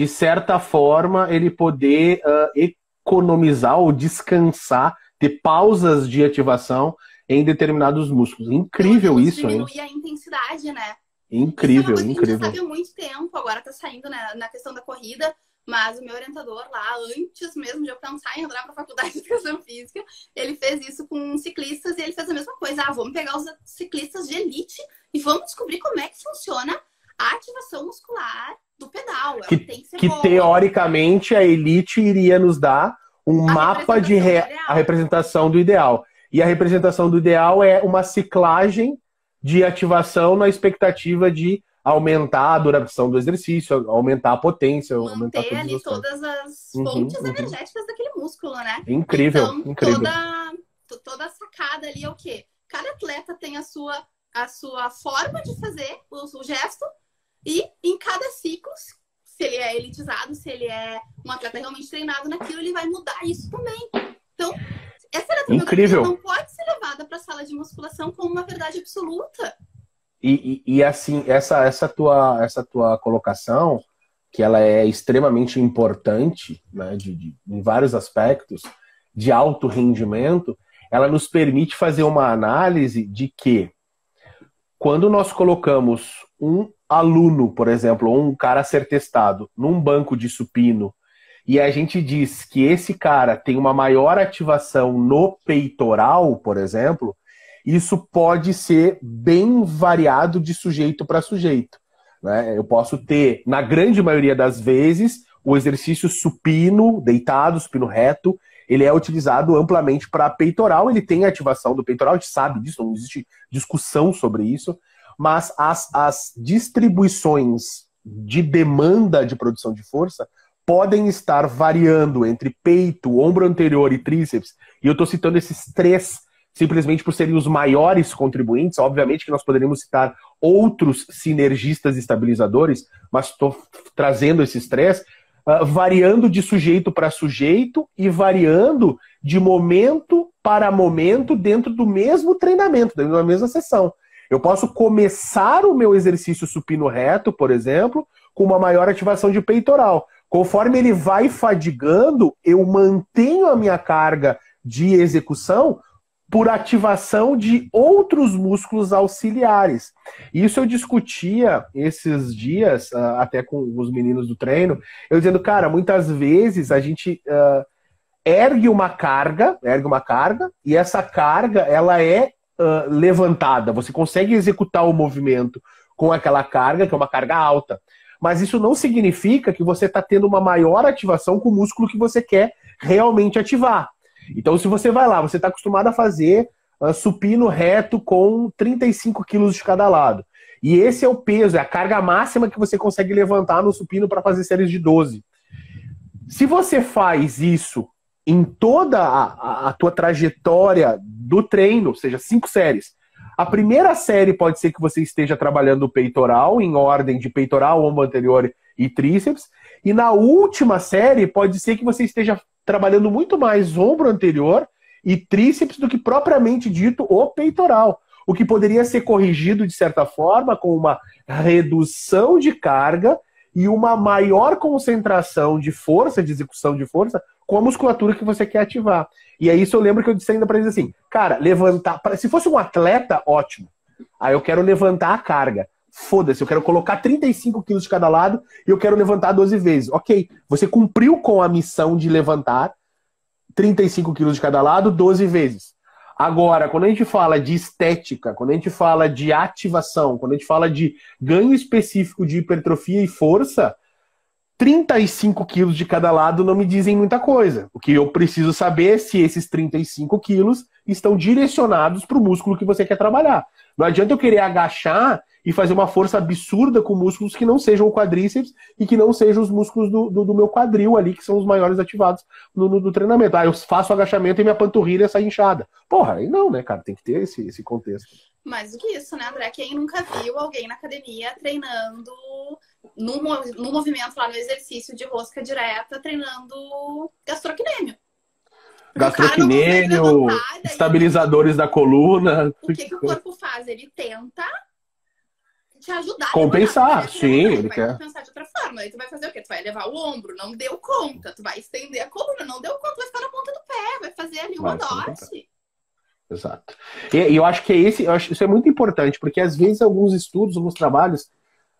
certa forma, ele poder economizar ou descansar, ter pausas de ativação em determinados músculos. Incrível então, isso, hein? Diminui a intensidade, né? Incrível, isso é uma coisa incrível. Que a gente já sabe há muito tempo, agora tá saindo, né, na questão da corrida, mas o meu orientador lá, antes mesmo de eu pensar em entrar para a faculdade de educação física, ele fez isso com ciclistas e ele fez a mesma coisa. Vamos pegar os ciclistas de elite e vamos descobrir como é que funciona a ativação muscular do pedal. Ela tem que ser boa. Teoricamente a elite iria nos dar um mapa de a representação do ideal. E a representação do ideal é uma ciclagem de ativação na expectativa de aumentar a duração do exercício, aumentar a potência, aumentar todas as fontes energéticas daquele músculo, né? Incrível, então, incrível. Toda a sacada ali é o quê? Cada atleta tem a sua forma de fazer o gesto e em cada ciclo, se ele é elitizado, se ele é um atleta realmente treinado naquilo, ele vai mudar isso também. Então, essa eletromiografia não pode ser levada para a sala de musculação como uma verdade absoluta. E assim, essa tua colocação, que ela é extremamente importante, né, em vários aspectos, de alto rendimento, ela nos permite fazer uma análise de que, quando nós colocamos um aluno, por exemplo, ou um cara a ser testado num banco de supino, e a gente diz que esse cara tem uma maior ativação no peitoral, por exemplo, isso pode ser bem variado de sujeito para sujeito, né? Eu posso ter, na grande maioria das vezes, o exercício supino, deitado, supino reto, ele é utilizado amplamente para peitoral, ele tem ativação do peitoral, a gente sabe disso, não existe discussão sobre isso, mas as distribuições de demanda de produção de força podem estar variando entre peito, ombro anterior e tríceps, e eu estou citando esses três simplesmente por serem os maiores contribuintes. Obviamente que nós poderíamos citar outros sinergistas estabilizadores, mas estou trazendo esses três, variando de sujeito para sujeito e variando de momento para momento dentro do mesmo treinamento, dentro da mesma sessão. Eu posso começar o meu exercício supino reto, por exemplo, com uma maior ativação de peitoral. Conforme ele vai fadigando, eu mantenho a minha carga de execução por ativação de outros músculos auxiliares. Isso eu discutia esses dias, até com os meninos do treino, eu dizendo, cara, muitas vezes a gente ergue uma carga, e essa carga, ela é levantada. Você consegue executar o movimento com aquela carga, que é uma carga alta. Mas isso não significa que você está tendo uma maior ativação com o músculo que você quer realmente ativar. Então, se você vai lá, você está acostumado a fazer supino reto com 35 quilos de cada lado. E esse é o peso, é a carga máxima que você consegue levantar no supino para fazer séries de 12. Se você faz isso em toda a tua trajetória do treino, ou seja, 5 séries, a primeira série pode ser que você esteja trabalhando o peitoral, em ordem de peitoral, ombro anterior e tríceps, e na última série pode ser que você esteja trabalhando muito mais ombro anterior e tríceps do que propriamente dito o peitoral. O que poderia ser corrigido, de certa forma, com uma redução de carga e uma maior concentração de força, de execução de força, com a musculatura que você quer ativar. E aí isso eu lembro que eu disse ainda para eles assim, cara, levantar... Se fosse um atleta, ótimo. Aí eu quero levantar a carga. Foda-se, eu quero colocar 35 quilos de cada lado e eu quero levantar 12 vezes. Ok, você cumpriu com a missão de levantar 35 quilos de cada lado 12 vezes. Agora, quando a gente fala de estética, quando a gente fala de ativação, quando a gente fala de ganho específico de hipertrofia e força, 35 quilos de cada lado não me dizem muita coisa. O que eu preciso saber é se esses 35 quilos estão direcionados para o músculo que você quer trabalhar. Não adianta eu querer agachar e fazer uma força absurda com músculos que não sejam o quadríceps e que não sejam os músculos do meu quadril ali, que são os maiores ativados no treinamento. Ah, eu faço o agachamento e minha panturrilha sai inchada. Porra, aí não, né, cara? Tem que ter esse contexto. Mais do que isso, né, André? Quem nunca viu alguém na academia treinando no movimento lá, no exercício de rosca direta, treinando gastrocnêmio. Gastrocnêmio, estabilizadores da coluna. O que o corpo faz? Ele tenta te ajudar a compensar, sim. Ele vai compensar de outra forma. Aí tu vai fazer o quê? Tu vai levar o ombro, não deu conta. Tu vai estender a coluna, não deu conta. Vai ficar na ponta do pé, vai fazer ali uma dose. Exato. E eu acho que isso é muito importante, porque às vezes alguns estudos, alguns trabalhos,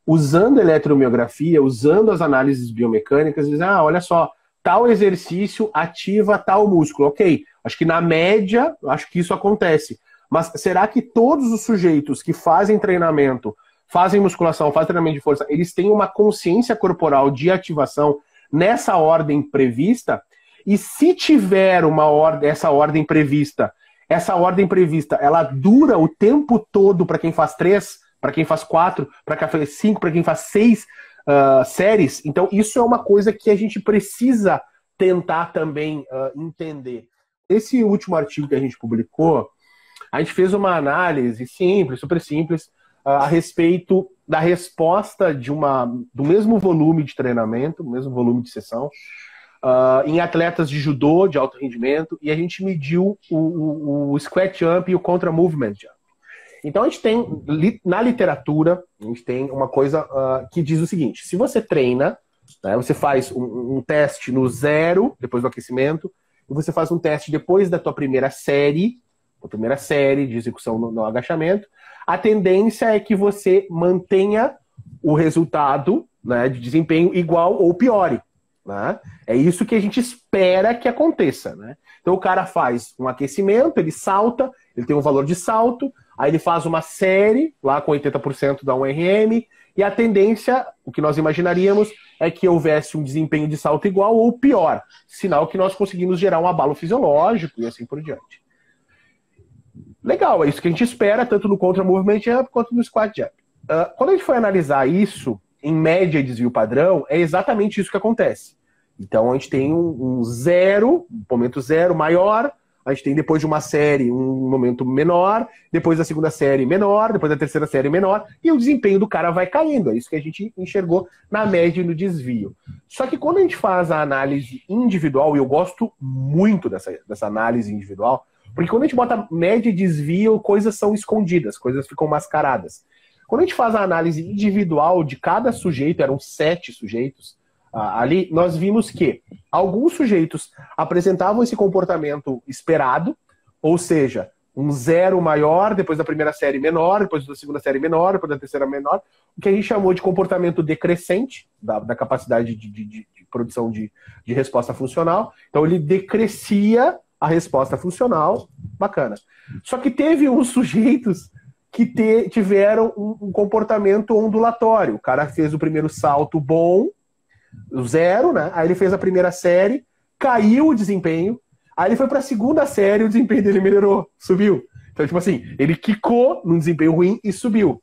usando eletromiografia, usando as análises biomecânicas, dizem, olha só, tal exercício ativa tal músculo. Ok, acho que na média, acho que isso acontece. Mas será que todos os sujeitos que fazem treinamento, fazem musculação, fazem treinamento de força, eles têm uma consciência corporal de ativação nessa ordem prevista? E se tiver essa ordem prevista, ela dura o tempo todo para quem faz 3, para quem faz 4, para quem faz 5, para quem faz 6 séries. Então, isso é uma coisa que a gente precisa tentar também entender. Esse último artigo que a gente publicou, a gente fez uma análise simples, super simples, a respeito da resposta do mesmo volume de treinamento, mesmo volume de sessão, em atletas de judô, de alto rendimento, e a gente mediu o squat jump e o contra movement jump. Então a gente tem, na literatura, a gente tem uma coisa que diz o seguinte: se você treina Né? Você faz um teste no 0, depois do aquecimento, e você faz um teste depois da tua primeira série de execução no agachamento. A tendência é que você mantenha o resultado, né, de desempenho igual ou piore. Né? É isso que a gente espera que aconteça. Né? Então o cara faz um aquecimento, ele salta, ele tem um valor de salto, aí ele faz uma série, lá com 80% da 1RM, e a tendência, o que nós imaginaríamos, é que houvesse um desempenho de salto igual ou pior, sinal que nós conseguimos gerar um abalo fisiológico e assim por diante. Legal, é isso que a gente espera, tanto no Contra Movement Jump quanto no Squat Jump. Quando a gente foi analisar isso, em média e desvio padrão, é exatamente isso que acontece. Então a gente tem um zero, um momento zero maior, a gente tem depois de uma série um momento menor, depois da segunda série menor, depois da terceira série menor, e o desempenho do cara vai caindo. É isso que a gente enxergou na média e no desvio. Só que quando a gente faz a análise individual, e eu gosto muito dessa análise individual, porque quando a gente bota média e desvio, coisas são escondidas, coisas ficam mascaradas. Quando a gente faz a análise individual de cada sujeito, eram 7 sujeitos, ali nós vimos que alguns sujeitos apresentavam esse comportamento esperado, ou seja, um 0 maior, depois da primeira série menor, depois da segunda série menor, depois da terceira menor, o que a gente chamou de comportamento decrescente, da capacidade de produção de resposta funcional. Então ele decrescia a resposta funcional, bacana. Só que teve uns sujeitos que tiveram um comportamento ondulatório. O cara fez o primeiro salto bom, o 0, né? Aí ele fez a primeira série, caiu o desempenho, aí ele foi para a segunda série, o desempenho dele melhorou, subiu. Então, tipo assim, ele quicou num desempenho ruim e subiu.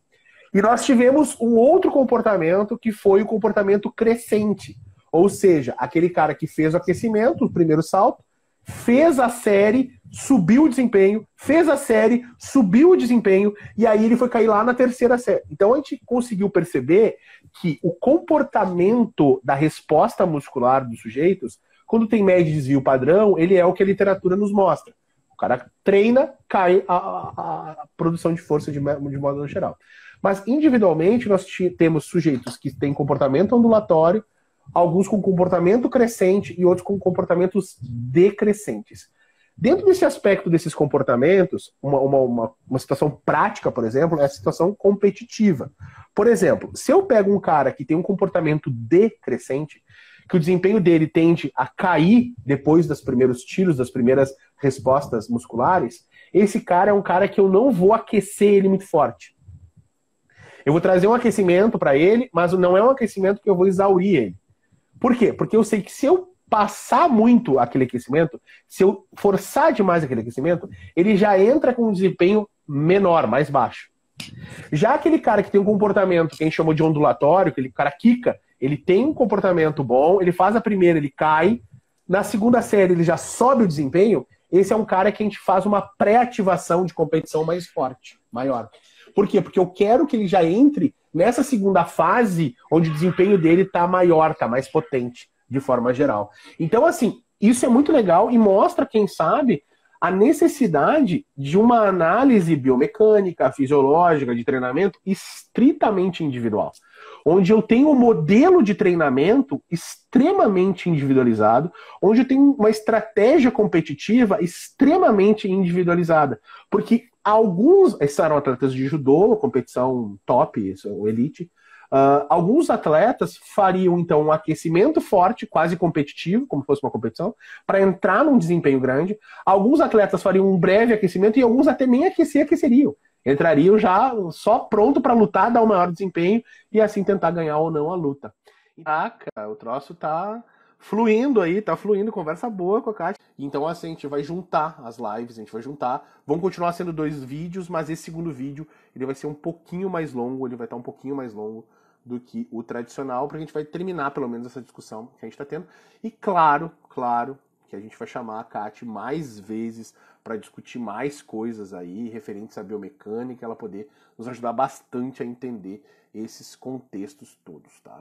E nós tivemos um outro comportamento que foi o comportamento crescente. Ou seja, aquele cara que fez o aquecimento, o primeiro salto, fez a série, subiu o desempenho, fez a série, subiu o desempenho, e aí ele foi cair lá na terceira série. Então a gente conseguiu perceber que o comportamento da resposta muscular dos sujeitos, quando tem média de desvio padrão, ele é o que a literatura nos mostra. O cara treina, cai a produção de força de modo geral. Mas individualmente nós temos sujeitos que têm comportamento ondulatório, alguns com comportamento crescente e outros com comportamentos decrescentes. Dentro desse aspecto desses comportamentos, uma situação prática, por exemplo, é a situação competitiva. Por exemplo, se eu pego um cara que tem um comportamento decrescente, que o desempenho dele tende a cair depois dos primeiros tiros, das primeiras respostas musculares, esse cara é um cara que eu não vou aquecer ele muito forte. Eu vou trazer um aquecimento para ele, mas não é um aquecimento que eu vou exaurir ele. Por quê? Porque eu sei que se eu passar muito aquele aquecimento, se eu forçar demais aquele aquecimento, ele já entra com um desempenho menor, mais baixo. Já aquele cara que tem um comportamento que a gente chamou de ondulatório, aquele cara quica, ele tem um comportamento bom, ele faz a primeira, ele cai, na segunda série ele já sobe o desempenho, esse é um cara que a gente faz uma pré-ativação de competição mais forte, maior. Por quê? Porque eu quero que ele já entre nessa segunda fase, onde o desempenho dele está maior, está mais potente, de forma geral. Então, assim, isso é muito legal e mostra, quem sabe, a necessidade de uma análise biomecânica, fisiológica, de treinamento estritamente individual. Onde eu tenho um modelo de treinamento extremamente individualizado, onde eu tenho uma estratégia competitiva extremamente individualizada. Porque esses eram atletas de judô, competição top, elite. Alguns atletas fariam, então, um aquecimento forte, quase competitivo, como fosse uma competição, para entrar num desempenho grande. Alguns atletas fariam um breve aquecimento e alguns até nem aqueceriam. Entrariam já só pronto para lutar, dar o maior desempenho e assim tentar ganhar ou não a luta. O troço tá fluindo aí, tá fluindo, conversa boa com a Kátia. Então assim, a gente vai juntar as lives, a gente vai juntar. Vão continuar sendo 2 vídeos, mas esse segundo vídeo ele vai ser um pouquinho mais longo, ele vai estar um pouquinho mais longo do que o tradicional, porque a gente vai terminar pelo menos essa discussão que a gente está tendo. E claro que a gente vai chamar a Kátia mais vezes para discutir mais coisas aí referentes à biomecânica, ela poder nos ajudar bastante a entender esses contextos todos, tá?